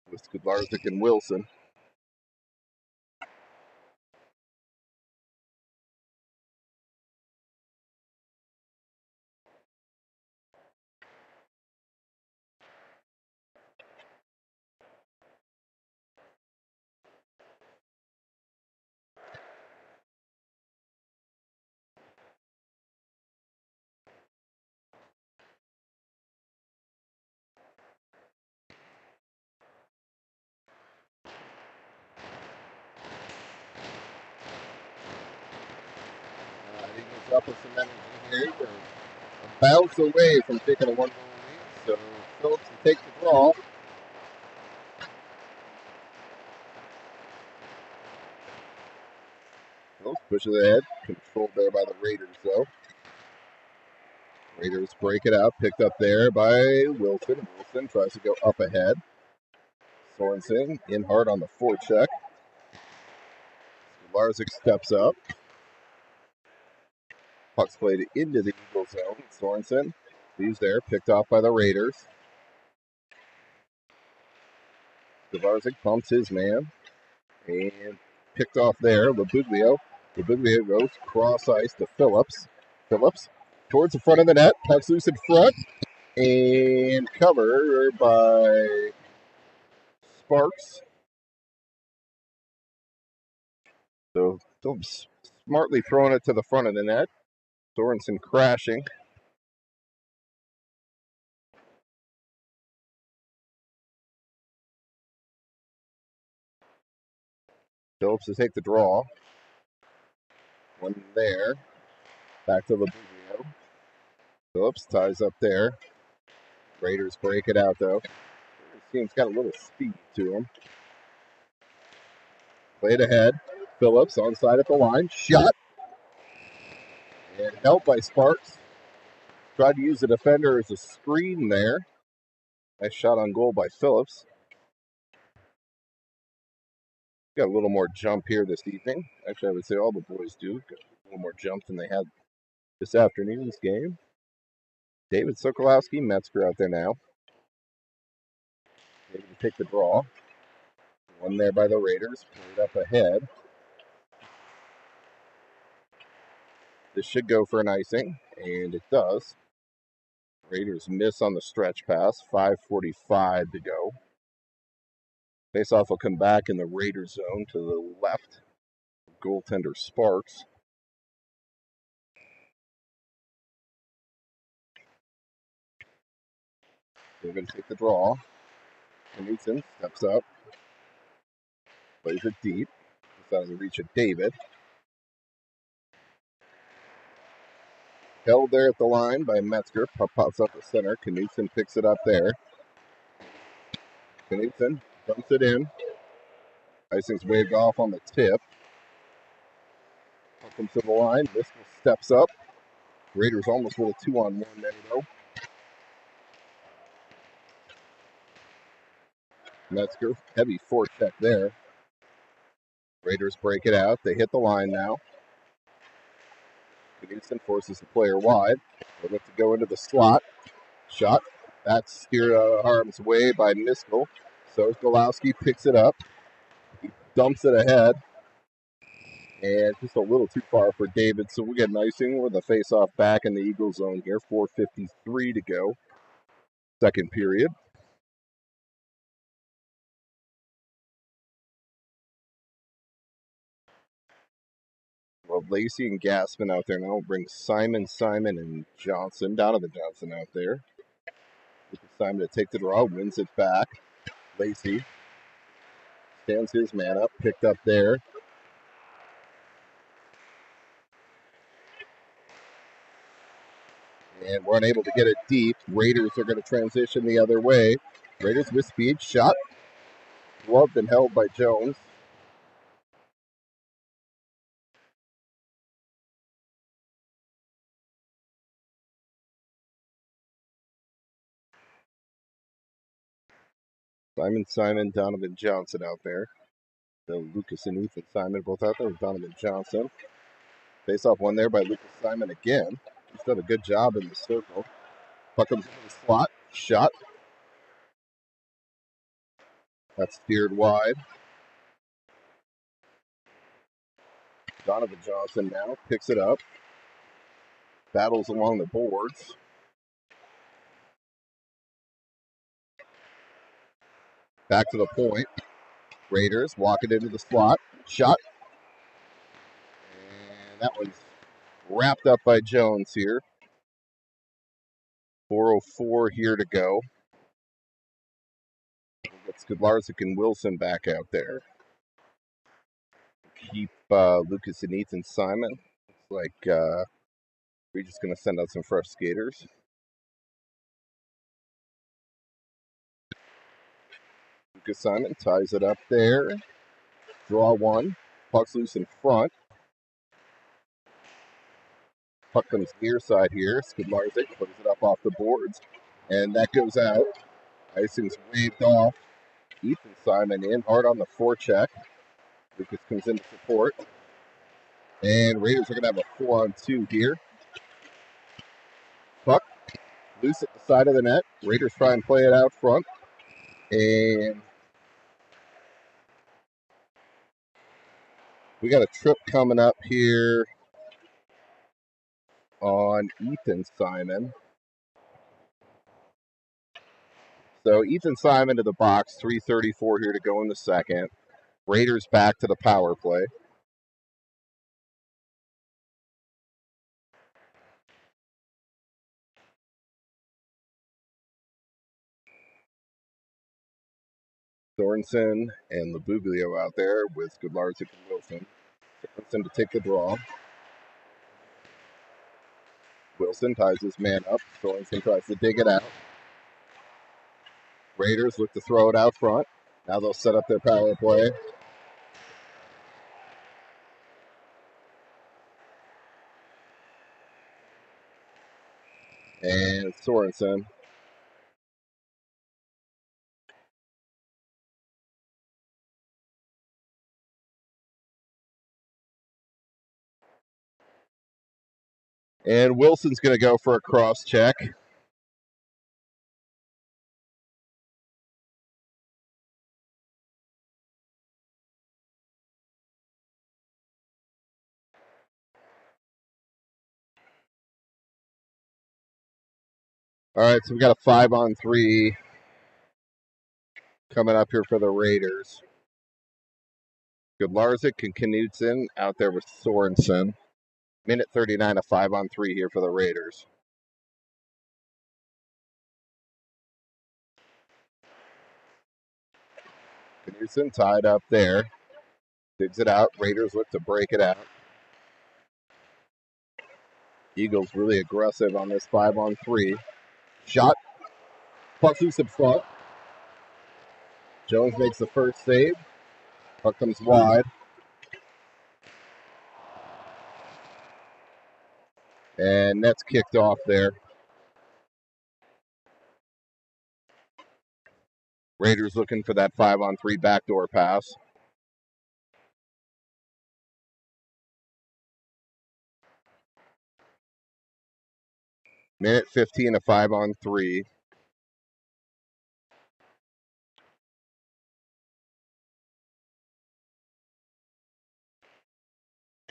Speaker 1: with Skudlarczyk and Wilson. Eagles up with some energy here. They're a bounce away from taking a 1-goal lead, so Phillips will take the draw. Phillips pushes ahead, controlled there by the Raiders, though. Raiders break it out, picked up there by Wilson. Wilson tries to go up ahead. Sorensen in hard on the forecheck. Larzik steps up. Puck's played into the Eagle zone. Sorensen leaves there, picked off by the Raiders. Larzik pumps his man and picked off there. Labuglio goes cross ice to Phillips. Phillips towards the front of the net. Puck's loose in front and covered by Sparks. So Phillips smartly throwing it to the front of the net. Sorensen crashing. Phillips to take the draw. One there. Back to Labuglio. Phillips ties up there. Raiders break it out, though. This team's got a little speed to him. Played ahead. Phillips onside at the line. Shot. And helped by Sparks. Tried to use the defender as a screen there. Nice shot on goal by Phillips. Got a little more jump here this evening. Actually, I would say all the boys do. Got a little more jump than they had this afternoon's game. David Sokolowski, Metzger out there now. Able to take the draw. One there by the Raiders. Played up ahead. This should go for an icing, and it does. Raiders miss on the stretch pass. 5:45 to go. Faceoff will come back in the Raiders zone to the left. Goaltender Sparks. They're going to take the draw. Knutson steps up. Plays it deep. Just out of the reach of David. Held there at the line by Metzger. Puck pops up the center. Knutson picks it up there. Knutson dumps it in. Icing's waved off on the tip. Puck comes to the line. Driscoll steps up. Raiders almost with a 2-on-1 there, though. Metzger, heavy forecheck there. Raiders break it out. They hit the line now. Knutson forces the player wide. They look to go into the slot. Shot. That's steered out of harm's way by Niskell. So Golowski picks it up. He dumps it ahead. And just a little too far for David. So we get an icing with a face-off back in the Eagle zone here. 4:53 to go. Second period. Well, Lacey and Gassman out there now. Bring Simon, and Donovan Johnson out there. Lucas Simon to take the draw, wins it back. Lacey stands his man up, picked up there. And we're unable to get it deep. Raiders are going to transition the other way. Raiders with speed, shot, gloved and held by Jones. Simon, Donovan Johnson out there. So Lucas and Ethan Simon both out there with Donovan Johnson. Face off one there by Lucas Simon again. He's done a good job in the circle. Puck comes into the slot. Shot. That's steered wide. Donovan Johnson now picks it up. Battles along the boards. Back to the point. Raiders walk it into the slot. Shot. And that one's wrapped up by Jones here. 4:04 here to go. Let's get Skidlarczyk and Wilson back out there. Keep Lucas and Ethan Simon. Looks like we're just going to send out some fresh skaters. Lucas Simon ties it up there. Draw one. Puck's loose in front. Puck comes near side here. Skidlarczyk puts it up off the boards. And that goes out. Icing's waved off. Ethan Simon in hard on the forecheck. Lucas comes in to support. And Raiders are going to have a 4-on-2 here. Puck loose at the side of the net. Raiders try and play it out front. And we got a trip coming up here on Ethan Simon. So Ethan Simon to the box, 3:34 here to go in the second. Raiders back to the power play. Sorensen and Labuglio out there with Skidlarczyk and Wilson. Sorensen to take the draw. Wilson ties his man up. Sorensen tries to dig it out. Raiders look to throw it out front. Now they'll set up their power play. And Sorensen. And Wilson's going to go for a cross check. All right, so we got a 5-on-3 coming up here for the Raiders. Skidlarczyk and Knudsen out there with Sorensen. Minute 39, a 5-on-3 here for the Raiders. Knudsen tied up there. Digs it out. Raiders look to break it out. Eagles really aggressive on this 5-on-3. Shot. Puck loose in front. Jones makes the first save. Puck comes wide. And net's kicked off there. Raiders looking for that 5-on-3 backdoor pass. Minute 15, a 5-on-3.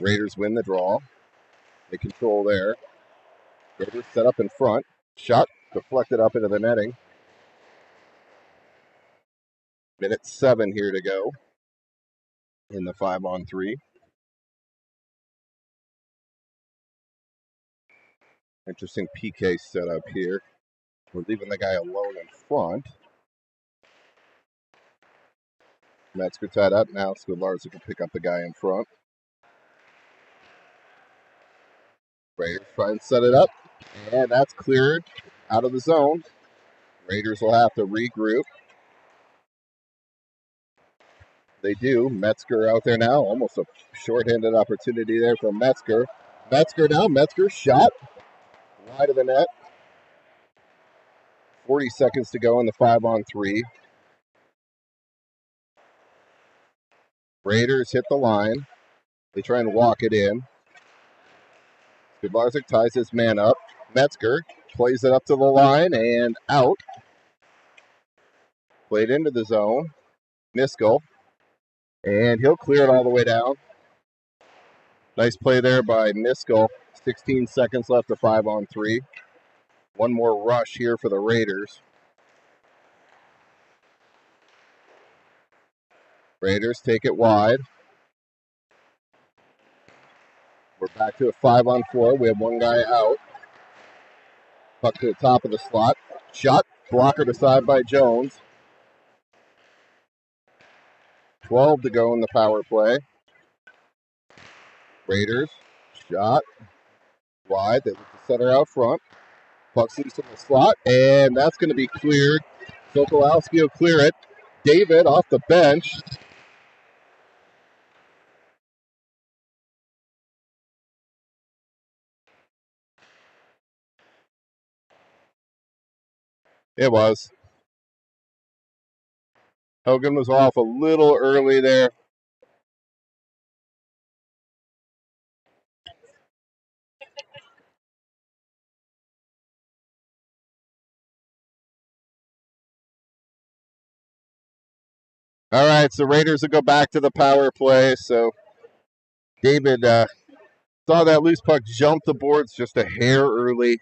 Speaker 1: Raiders win the draw. They control there. Raiders set up in front. Shot deflected up into the netting. Minute 7 here to go in the 5-on-3. Interesting PK setup here. We're leaving the guy alone in front. Metzger tied up now. Skudlarczyk can pick up the guy in front. Raiders try and set it up. And that's cleared out of the zone. Raiders will have to regroup. They do. Metzger out there now. Almost a shorthanded opportunity there for Metzger. Metzger now. Metzger shot wide of the net. 40 seconds to go in the 5-on-3. Raiders hit the line. They try and walk it in. Skudlarczyk ties his man up. Metzger plays it up to the line and out. Played into the zone. Niskell. And he'll clear it all the way down. Nice play there by Niskell. 16 seconds left to 5-on-3. One more rush here for the Raiders. Raiders take it wide. We're back to a 5-on-4. We have one guy out. Puck to the top of the slot. Shot. Blocker to side by Jones. 12 to go in the power play. Raiders. Shot. Wide. They look to center out front. Puck sees in the slot. And that's going to be cleared. Sokolowski will clear it. David off the bench. It was. Hogan was off a little early there. All right, so Raiders will go back to the power play. So David saw that loose puck jump the boards just a hair early,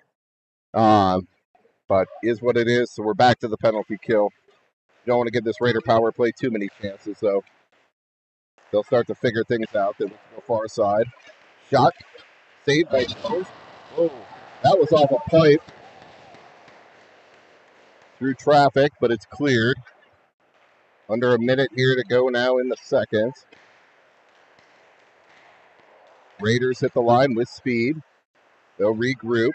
Speaker 1: but is what it is. So we're back to the penalty kill. Don't want to give this Raider power play too many chances, so they'll start to figure things out. They look to go far side. Shot, saved by Jones. Whoa, that was off a pipe through traffic, but it's cleared. Under a minute here to go now in the second. Raiders hit the line with speed. They'll regroup.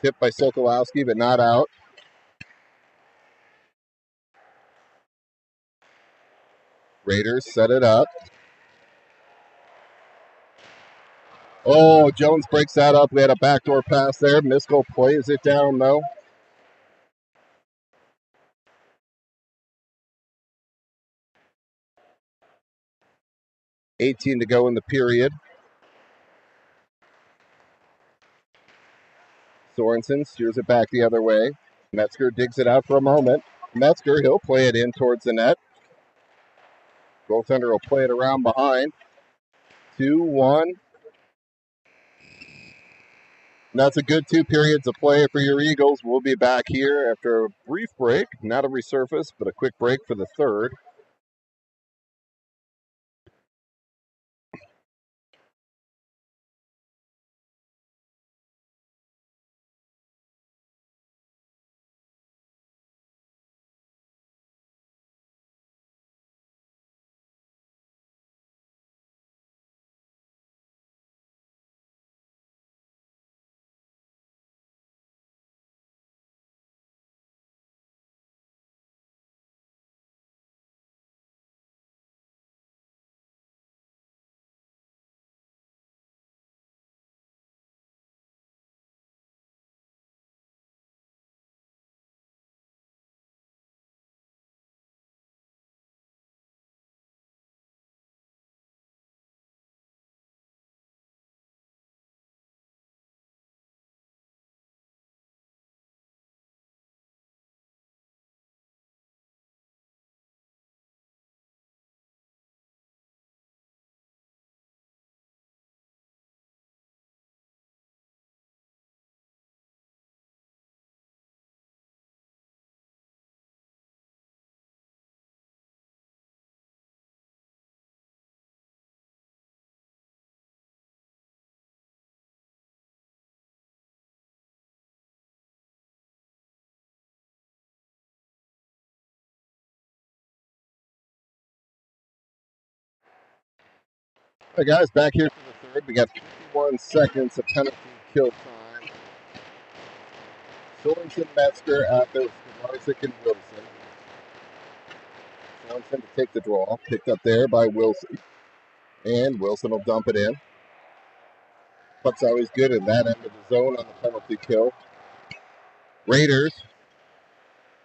Speaker 1: Tipped by Sokolowski, but not out. Raiders set it up. Oh, Jones breaks that up. We had a backdoor pass there. Miskell plays it down, though. $18 to go in the period. Sorensen steers it back the other way. Metzger digs it out for a moment. Metzger, he'll play it in towards the net. Goaltender will play it around behind. 2-1. And that's a good 2 periods of play for your Eagles. We'll be back here after a brief break. Not a resurface, but a quick break for the third. Hey guys, back here for the third. We got 51 seconds of penalty kill time. Sorensen, Metzger out there with Larsick and Wilson. Sorensen to take the draw. Picked up there by Wilson. And Wilson will dump it in. Puck's always good in that end of the zone on the penalty kill. Raiders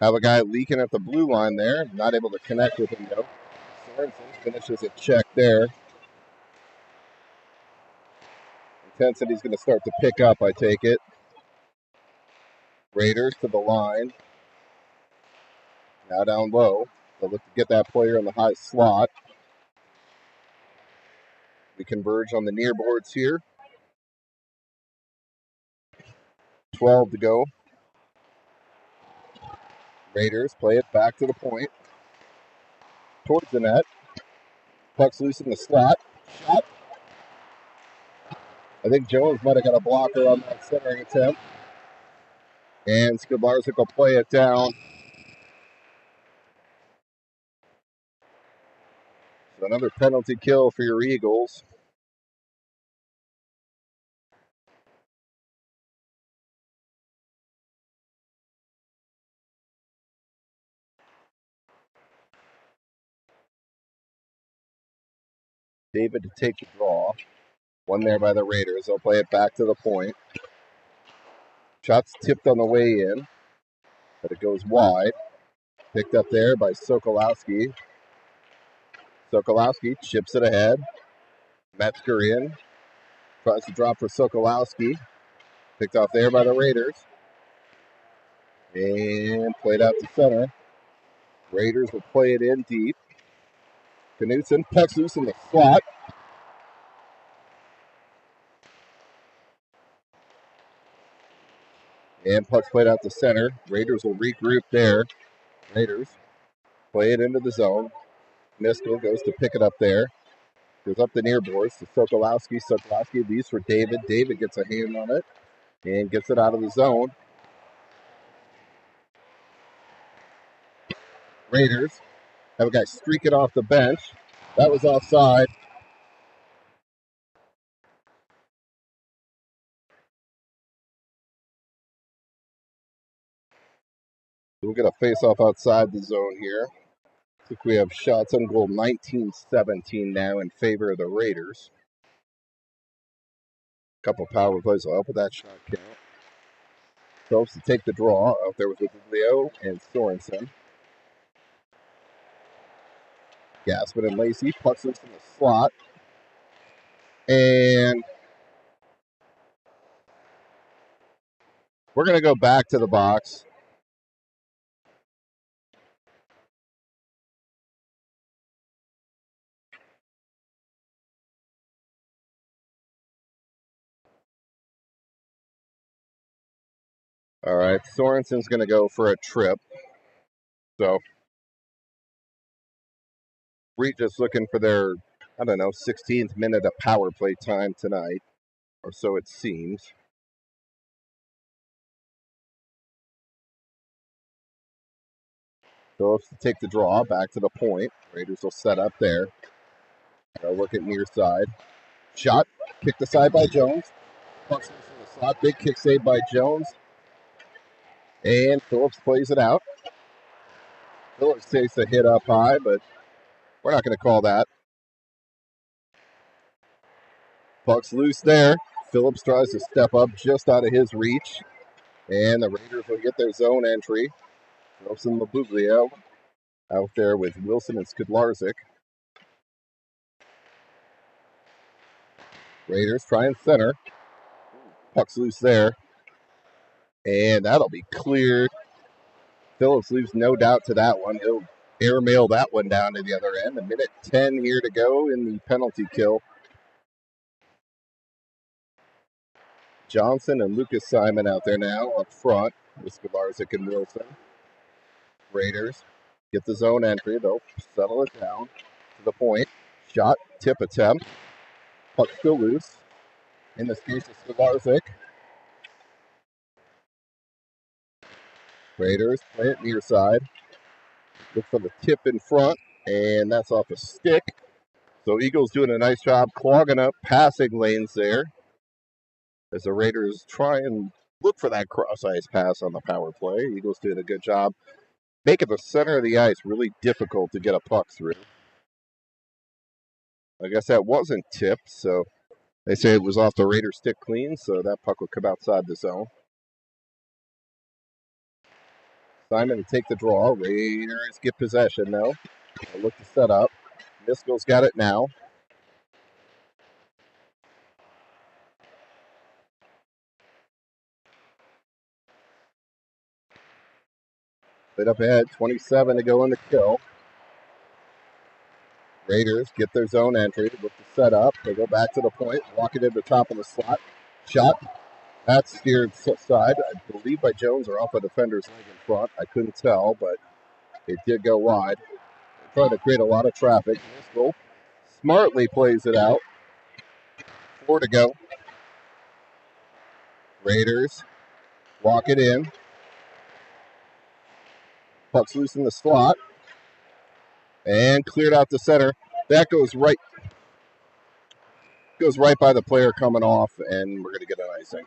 Speaker 1: have a guy leaking at the blue line there. Not able to connect with him though. Sorensen finishes a check there. Intensity's going to start to pick up, I take it. Raiders to the line. Now down low. They'll look to get that player in the high slot. We converge on the near boards here. 12 to go. Raiders play it back to the point. Towards the net. Puck's loose in the slot. Shot. I think Jones might have got a blocker on that centering attempt. And Skidlarczyk will play it down. So another penalty kill for your Eagles. David to take the draw. One there by the Raiders. They'll play it back to the point. Shot's tipped on the way in, but it goes wide. Picked up there by Sokolowski. Sokolowski chips it ahead. Metzger in. Tries to drop for Sokolowski. Picked off there by the Raiders. And played out to center. Raiders will play it in deep. Knutson pucks loose in the slot. And puck's played out to center. Raiders will regroup there. Raiders play it into the zone. Miskell goes to pick it up there. Goes up the near boards to Sokolowski. Sokolowski leaves for David. David gets a hand on it and gets it out of the zone. Raiders have a guy streak it off the bench. That was offside. We'll get a face-off outside the zone here. I think we have shots on goal 19-17 now in favor of the Raiders. A couple power plays will help with that shot count. Phelps to take the draw. Out there with Leo and Sorensen. Gaspin and Lacey. Pucks loose in the slot. And we're going to go back to the box. All right, Sorensen's going to go for a trip. So, Regis looking for their, 16th minute of power play time tonight, or so it seems. Phillips to take the draw back to the point. Raiders will set up there. They'll work it near side. Shot, kicked aside by Jones. Pucks in the slot, big kick saved by Jones. And Phillips plays it out. Phillips takes a hit up high, but we're not going to call that. Puck's loose there. Phillips tries to step up just out of his reach. And the Raiders will get their zone entry. Phillips and Labuglio out there with Wilson and Skidlarczyk. Raiders try and center. Puck's loose there. And that'll be cleared. Phillips leaves no doubt to that one. He'll airmail that one down to the other end. A minute 10 here to go in the penalty kill. Johnson and Lucas Simon out there now up front with Skidlarczyk and Wilson. Raiders get the zone entry. They'll settle it down to the point. Shot, tip attempt. Puck still loose. In this case, it's Skidlarczyk. Raiders play it near side. Look for the tip in front, and that's off a stick. So Eagles doing a nice job clogging up passing lanes there as the Raiders try and look for that cross-ice pass on the power play. Eagles doing a good job making the center of the ice really difficult to get a puck through. I guess that wasn't tipped, so they say it was off the Raiders stick clean, so that puck would come outside the zone. Simon to take the draw. Raiders get possession now. They'll look to set up. Miskell's got it now. Put up ahead, 27 to go in the kill. Raiders get their zone entry, look to set up. They go back to the point, walk it in the top of the slot. Shot. That's steered side, I believe by Jones or off a defender's leg in front. I couldn't tell, but it did go wide. They're trying to create a lot of traffic. Miskell smartly plays it out. 4 to go. Raiders walk it in. Puck's loose in the slot. And cleared out the center. That goes right by the player coming off, and we're going to get an icing.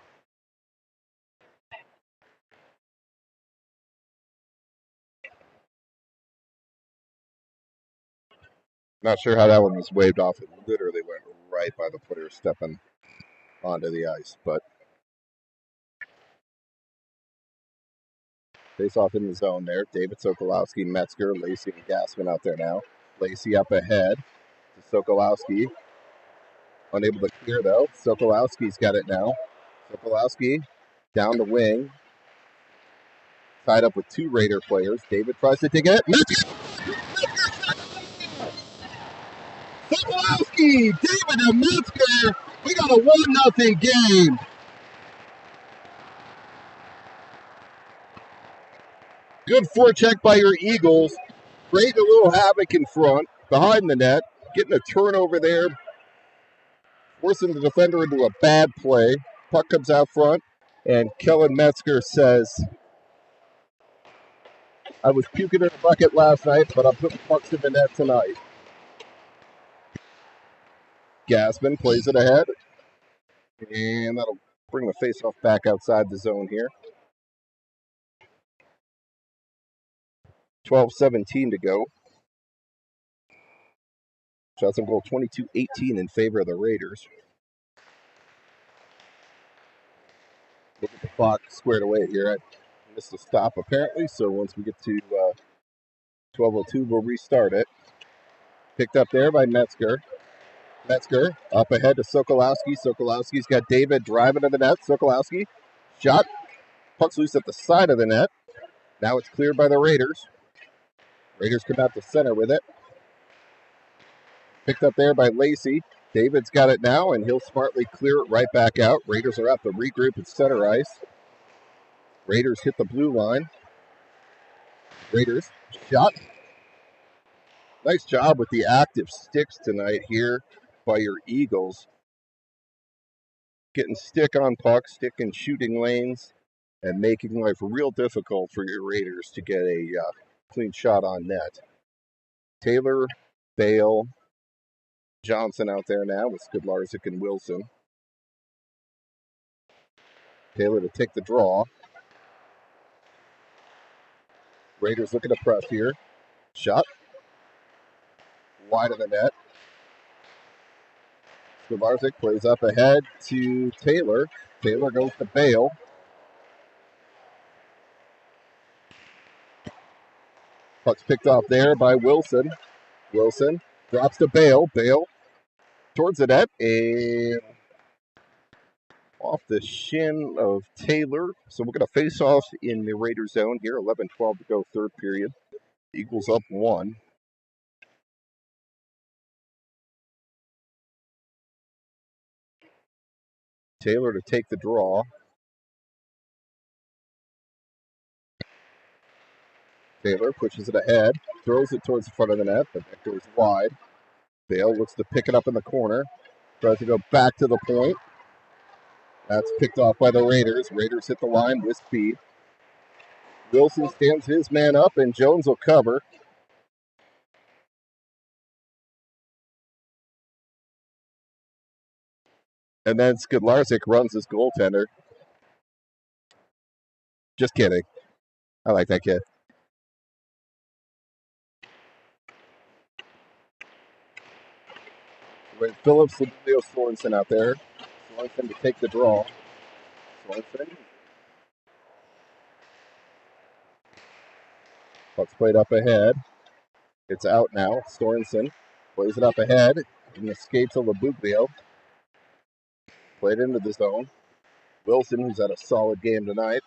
Speaker 1: Not sure how that one was waved off. It literally went right by the player stepping onto the ice. But face off in the zone there. David Sokolowski, Metzger, Lacey, and Gassman out there now. Lacey up ahead to Sokolowski. Unable to clear, though. Sokolowski's got it now. Sokolowski down the wing. Tied up with 2 Raider players. David tries to take it. Metzger! Sokolowski! David and Metzger! We got a 1-0 game. Good forecheck by your Eagles. Creating a little havoc in front, behind the net. Getting a turnover there. Forcing the defender into a bad play. Puck comes out front. And Kellen Metzger says, I was puking in a bucket last night, but I'm putting pucks in the net tonight. Gassman plays it ahead. And that'll bring the faceoff back outside the zone here. 12-17 to go. Shots on goal 22-18 in favor of the Raiders. Look at the clock squared away here. I missed a stop apparently, so once we get to 12:02, we'll restart it. Picked up there by Metzger. Metzger up ahead to Sokolowski. Sokolowski's got David driving to the net. Sokolowski shot. Puck's loose at the side of the net. Now it's cleared by the Raiders. Raiders come out to center with it. Picked up there by Lacey. David's got it now, and he'll smartly clear it right back out. Raiders are out to regroup at center ice. Raiders hit the blue line. Raiders shot. Nice job with the active sticks tonight here by your Eagles. Getting stick on pucks, stick and shooting lanes, and making life real difficult for your Raiders to get a clean shot on net. Taylor, Bale, Johnson out there now with Skidlarzik and Wilson. Taylor to take the draw. Raiders looking to press here. Shot. Wide of the net. Skidlarzik plays up ahead to Taylor. Taylor goes to Bale. Puck's picked off there by Wilson. Wilson drops to Bale. Bale towards the net and off the shin of Taylor. So we're going to face off in the Raider zone here. 11-12 to go, third period. Eagles up 1. Taylor to take the draw. Taylor pushes it ahead, throws it towards the front of the net, but that goes wide. Bale looks to pick it up in the corner, tries to go back to the point. That's picked off by the Raiders. Raiders hit the line with speed. Wilson stands his man up, and Jones will cover. And then Skidlarczyk runs his goaltender. Just kidding. I like that kid. With Phillips and Leo Sorensen out there. Sorensen to take the draw. Sorensen. Puck's played up ahead. It's out now. Sorensen plays it up ahead. And the skates of Labuglio. Played into the zone. Wilson, who's had a solid game tonight,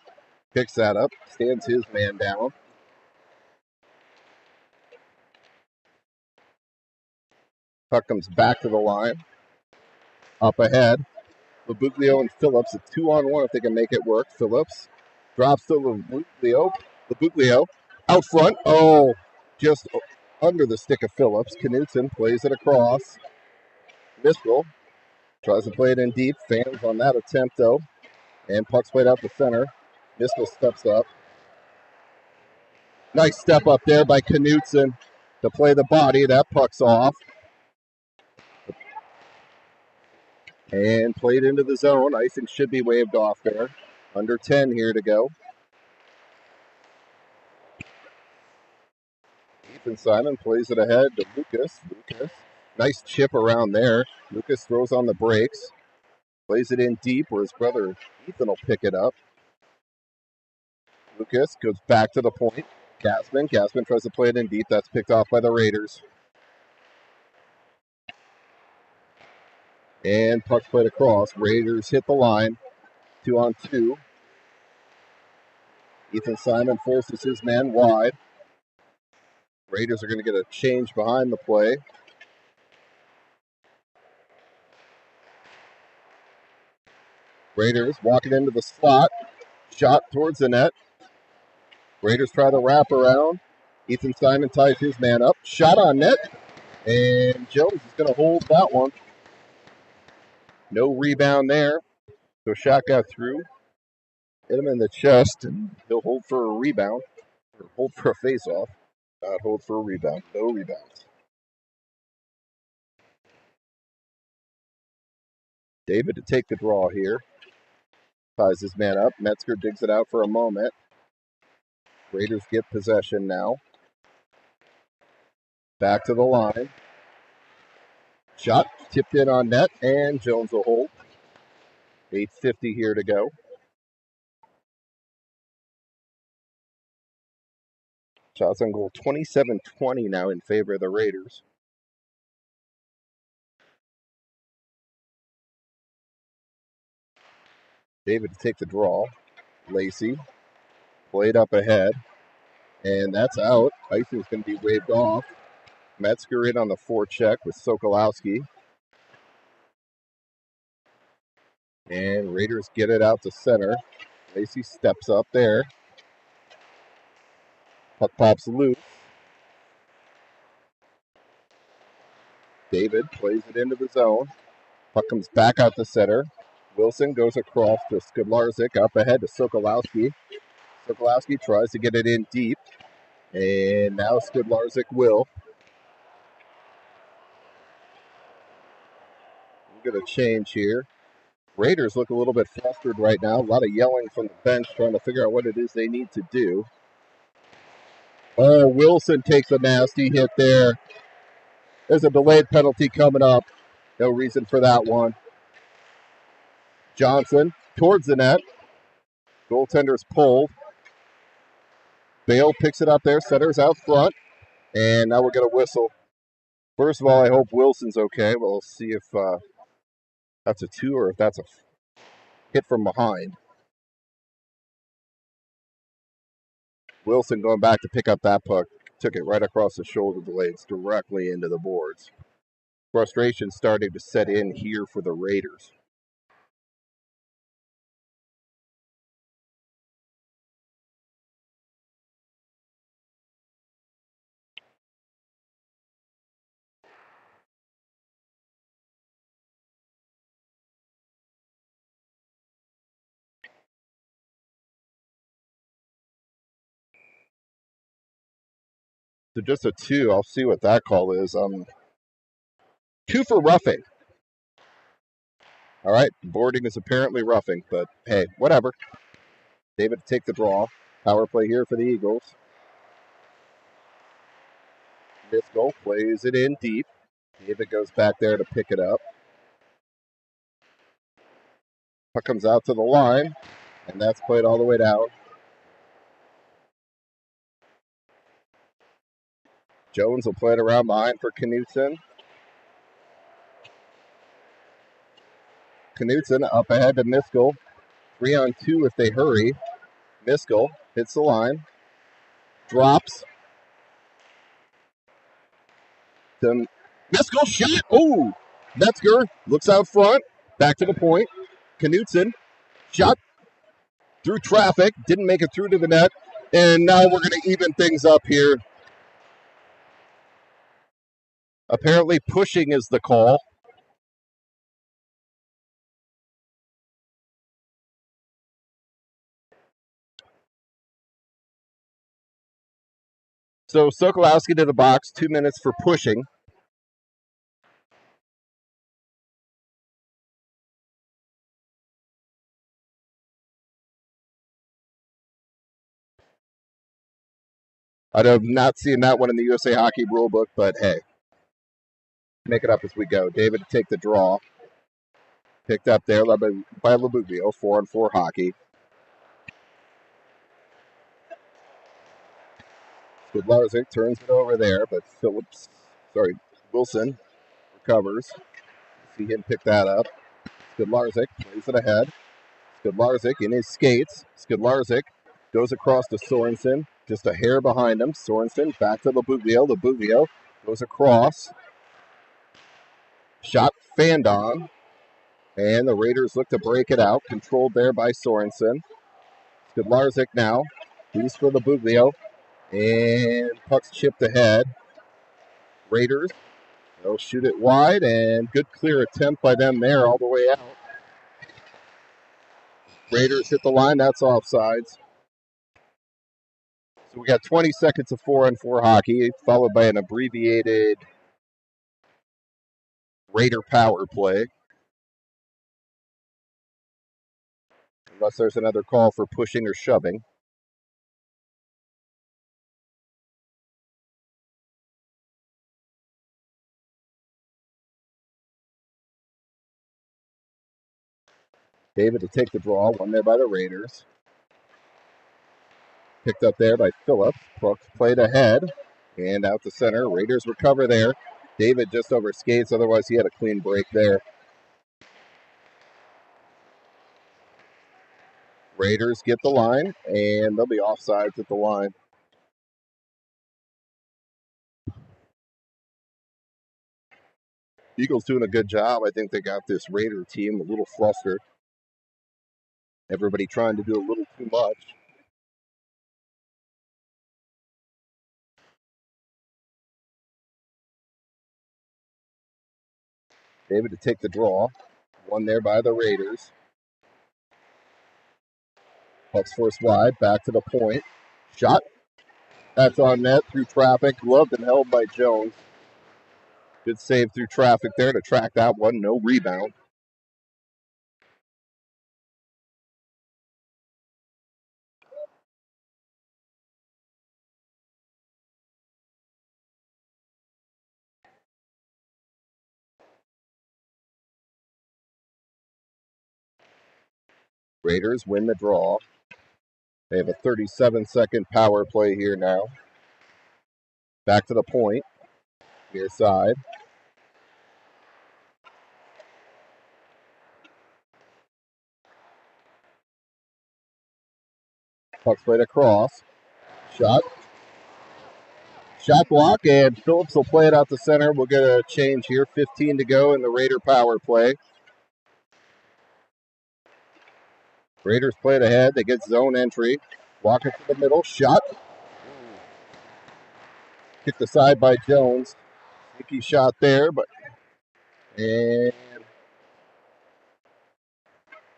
Speaker 1: picks that up, stands his man down. Puck comes back to the line. Up ahead. Labuglio and Phillips, a 2-on-1 if they can make it work. Phillips drops to Labuglio. Labuglio out front. Oh, just under the stick of Phillips. Knutson plays it across. Miskel tries to play it in deep. Fans on that attempt, though. And puck's played out the center. Miskel steps up. Nice step up there by Knutson to play the body. That puck's off. And played into the zone. Icing should be waved off there. Under 10 here to go. Ethan Simon plays it ahead to Lucas. Lucas, nice chip around there. Lucas throws on the brakes. Plays it in deep where his brother Ethan will pick it up. Lucas goes back to the point. Gassman tries to play it in deep. That's picked off by the Raiders. And puck's played across. Raiders hit the line. 2-on-2. Ethan Simon forces his man wide. Raiders are going to get a change behind the play. Raiders walking into the slot. Shot towards the net. Raiders try to wrap around. Ethan Simon ties his man up. Shot on net. And Jones is going to hold that one. No rebound there. So shot got through. Hit him in the chest, and he'll hold for a rebound. Or hold for a face-off. Not hold for a rebound. No rebounds. David to take the draw here. Ties his man up. Metzger digs it out for a moment. Raiders get possession now. Back to the line. Shot tipped in on net, and Jones will hold. 8:50 here to go. Shots on goal 27-20 now in favor of the Raiders. David to take the draw. Lacey played up ahead, and that's out. Icing's going to be waved off. Metzger in on the forecheck with Sokolowski. And Raiders get it out to center. Lacey steps up there. Puck pops loose. David plays it into the zone. Puck comes back out to center. Wilson goes across to Skidlarczyk, up ahead to Sokolowski. Sokolowski tries to get it in deep. And now Skidlarczyk will. We'll get a change here. Raiders look a little bit flustered right now. A lot of yelling from the bench trying to figure out what it is they need to do. Oh, Wilson takes a nasty hit there. There's a delayed penalty coming up. No reason for that one. Johnson towards the net. Goaltender's pulled. Bale picks it up there. Center's out front. And now we're going to whistle. First of all, I hope Wilson's okay. We'll see if that's a 2 or if that's a hit from behind. Wilson going back to pick up that puck. Took it right across the shoulder blades directly into the boards. Frustration starting to set in here for the Raiders. So just a 2. I'll see what that call is. 2 for roughing. All right, boarding is apparently roughing, but hey, whatever. David to take the draw. Power play here for the Eagles. Miskell plays it in deep. David goes back there to pick it up. Puck comes out to the line, and that's played all the way down. Jones will play it around behind for Knutson. Knutson up ahead to Miskell. 3-on-2 if they hurry. Miskell hits the line. Drops. Then Miskell shot. Oh! Metzger looks out front. Back to the point. Knutson shot through traffic. Didn't make it through to the net. And now we're going to even things up here. Apparently pushing is the call. So Sokolowski to the box, 2 minutes for pushing. I have not seen that one in the USA Hockey rulebook, but hey, make it up as we go. David to take the draw. Picked up there by Labubio, 4-on-4 hockey. Skidlarczyk turns it over there, but Wilson recovers. See him pick that up. Skidlarczyk plays it ahead. Skidlarczyk in his skates. Skidlarczyk goes across to Sorensen, just a hair behind him. Sorensen back to Labubio. Labubio goes across. Shot fanned on. And the Raiders look to break it out. Controlled there by Sorensen. Skidlarczyk now. He's for Labubio. And puck's chipped ahead. Raiders, they'll shoot it wide, and good clear attempt by them there all the way out. Raiders hit the line, that's offsides. So we got 20 seconds of 4-on-4 hockey, followed by an abbreviated Raider power play. Unless there's another call for pushing or shoving. David to take the draw, one there by the Raiders. Picked up there by Phillips. Puck played ahead and out to center. Raiders recover there. David just over skates, otherwise he had a clean break there. Raiders get the line, and they'll be offsides at the line. Eagles doing a good job. I think they got this Raider team a little flustered. Everybody trying to do a little too much. David to take the draw. One there by the Raiders. Puck's forced wide, back to the point. Shot. That's on net through traffic. Gloved and held by Jones. Good save through traffic there to track that one. No rebound. Raiders win the draw. They have a 37-second power play here now. Back to the point. Near side. Puck's played across. Shot. Shot block, and Phillips will play it out the center. We'll get a change here. 15 to go in the Raider power play. Raiders play it ahead. They get zone entry. Walk it to the middle. Shot. Kicked aside by Jones. Sneaky shot there, but and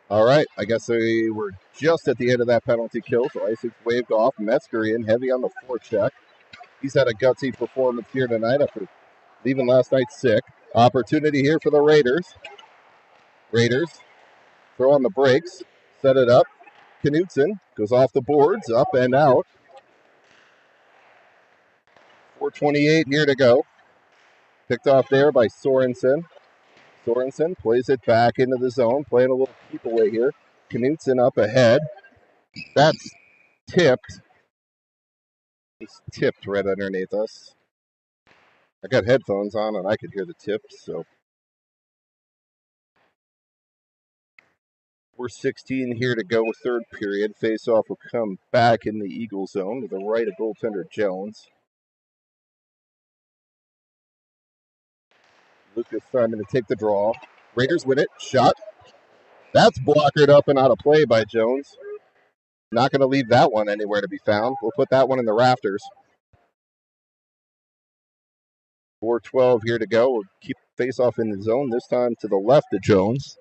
Speaker 1: all right. I guess they were just at the end of that penalty kill, so Isaac's waved off. Metzger in heavy on the forecheck. He's had a gutsy performance here tonight after leaving last night sick. Opportunity here for the Raiders. Raiders throw on the brakes, set it up. Knutson goes off the boards, up and out. 4:28 here to go. Picked off there by Sorensen. Sorensen plays it back into the zone, playing a little keep away here. Knutson up ahead. That's tipped. It's tipped right underneath us. I got headphones on and I could hear the tips, so. We're 16 here to go, third period. Face-off will come back in the Eagle zone to the right of goaltender Jones. Lucas Simon to take the draw. Raiders win it. Shot. That's blockered up and out of play by Jones. Not going to leave that one anywhere to be found. We'll put that one in the rafters. 4:12 here to go. We'll keep face-off in the zone, this time to the left of Jones.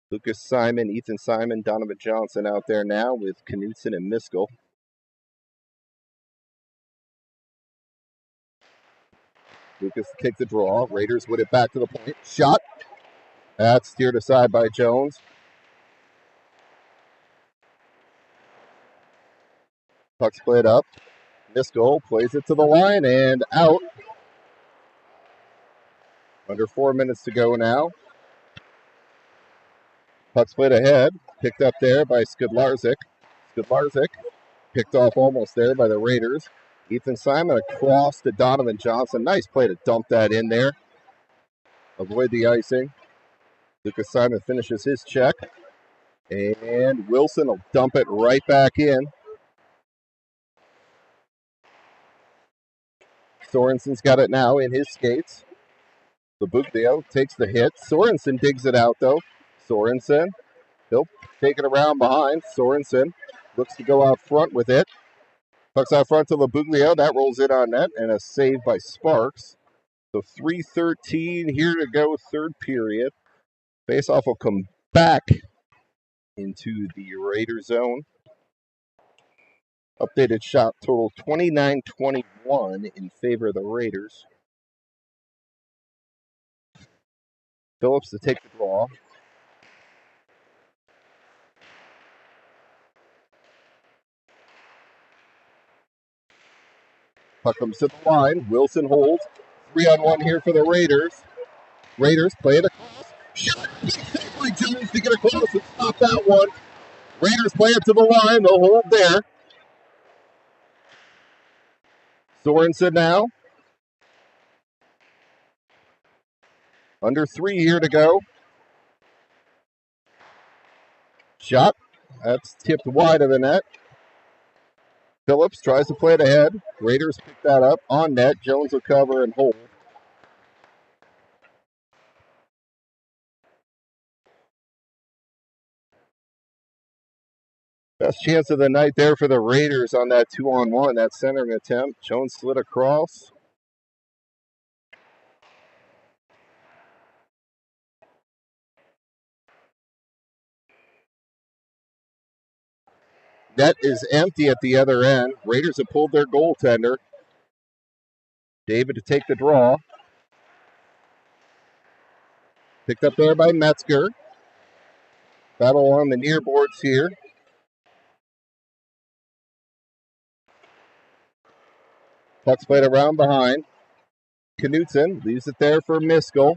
Speaker 1: Lucas Simon, Ethan Simon, Donovan Johnson out there now with Knutson and Miskell. Lucas to kick the draw. Raiders with it back to the point. Shot. That's steered aside by Jones. Puck split up. Miskell plays it to the line and out. Under 4 minutes to go now. Puck split ahead. Picked up there by Skudlarczyk. Skudlarczyk picked off almost there by the Raiders. Ethan Simon across to Donovan Johnson. Nice play to dump that in there. Avoid the icing. Lucas Simon finishes his check. And Wilson will dump it right back in. Sorensen's got it now in his skates. Labuglio takes the hit. Sorensen digs it out, though. Sorensen, he'll take it around behind. Sorensen looks to go out front with it. Pucks out front to Labuglio. That rolls in on net, and a save by Sparks. So 3:13 here to go, third period. Faceoff will come back into the Raider zone. Updated shot total 29-21 in favor of the Raiders. Phillips to take the draw. Puck comes to the line. Wilson holds. 3-on-1 here for the Raiders. Raiders play it across. Shot! Big save by Jones to get across and stop that one. Raiders play it to the line. They'll hold there. Sorensen now. Under 3 here to go. Shot. That's tipped wide of the net. Phillips tries to play it ahead. Raiders pick that up on net. Jones will cover and hold. Best chance of the night there for the Raiders on that 2-on-1, that centering attempt. Jones slid across. Net is empty at the other end. Raiders have pulled their goaltender. David to take the draw. Picked up there by Metzger. Battle on the near boards here. Puck's played around behind. Knutson leaves it there for Miskell.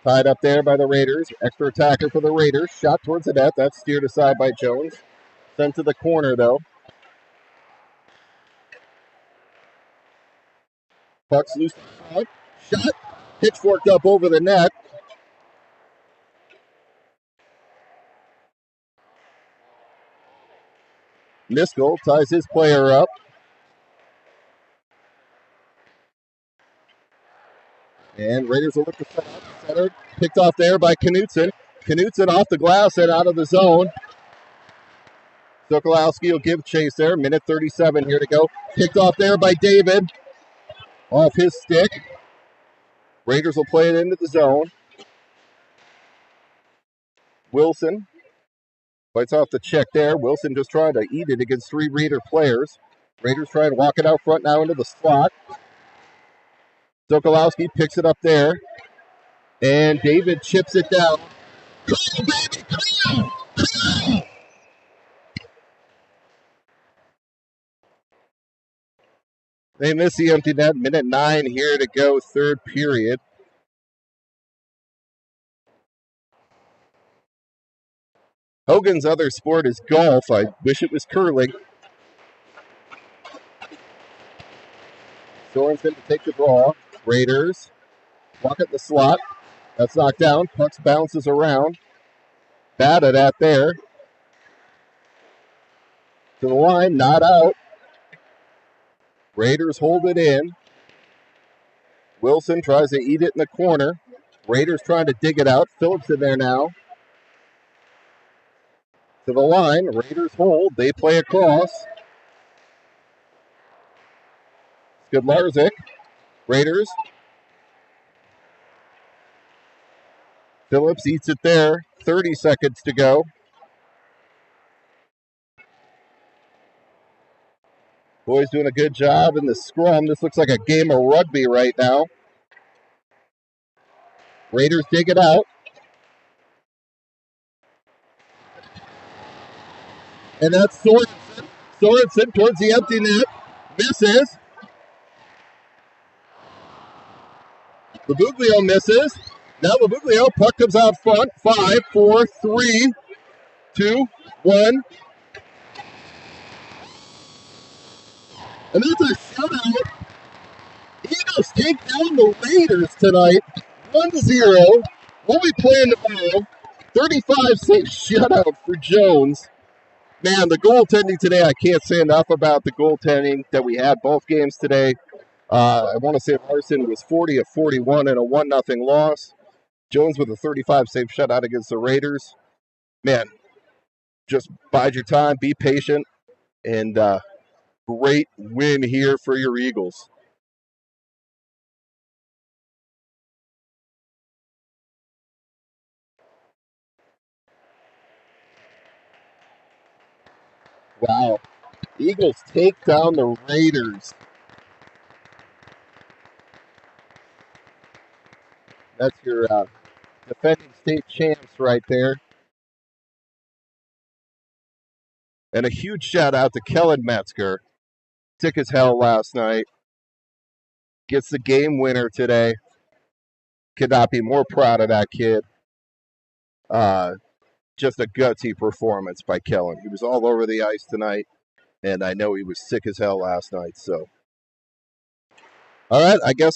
Speaker 1: Tied up there by the Raiders. Extra attacker for the Raiders. Shot towards the net. That's steered aside by Jones. Sent to the corner, though. Puck's loose. Shot. Pitchforked up over the net. Miskell ties his player up. And Raiders will look to set up. Center picked off there by Knutson. Knutson off the glass and out of the zone. Sokolowski will give chase there. Minute 37 here to go. Picked off there by David. Off his stick. Raiders will play it into the zone. Wilson fights off the check there. Wilson just trying to eat it against 3 Raider players. Raiders try and walk it out front now into the slot. Sokolowski picks it up there. And David chips it down. Cool, baby, cool, cool. They miss the empty net. Minute 9 here to go, third period. Hogan's other sport is golf. I wish it was curling. Sorensen to take the draw. Raiders walk at the slot. That's knocked down. Pucks bounces around. Batted at there. To the line, not out. Raiders hold it in. Wilson tries to eat it in the corner. Raiders trying to dig it out. Phillips in there now. To the line. Raiders hold. They play across. Skidlarczyk. Raiders. Phillips eats it there. 30 seconds to go. Boys doing a good job in the scrum. This looks like a game of rugby right now. Raiders dig it out. And that's Sorensen. Sorensen towards the empty net. Misses. Labuglio misses. Now Labuglio, puck comes out front. 5, 4, 3, 2, 1. And that's a shutout. Eagles take down the Raiders tonight. 1-0. We'll be playing tomorrow. 35-6 shutout for Jones. Man, the goaltending today, I can't say enough about the goaltending that we had both games today. I want to say Larson was 40 of 41 in a 1-0 loss. Jones with a 35-save shutout against the Raiders. Man, just bide your time, be patient, and great win here for your Eagles. Wow. Eagles take down the Raiders. That's your defending state champs right there. And a huge shout out to Kellen Metzger. Sick as hell last night. Gets the game winner today. Could not be more proud of that kid. Just a gutsy performance by Kellen. He was all over the ice tonight, and I know he was sick as hell last night. So, all right, I guess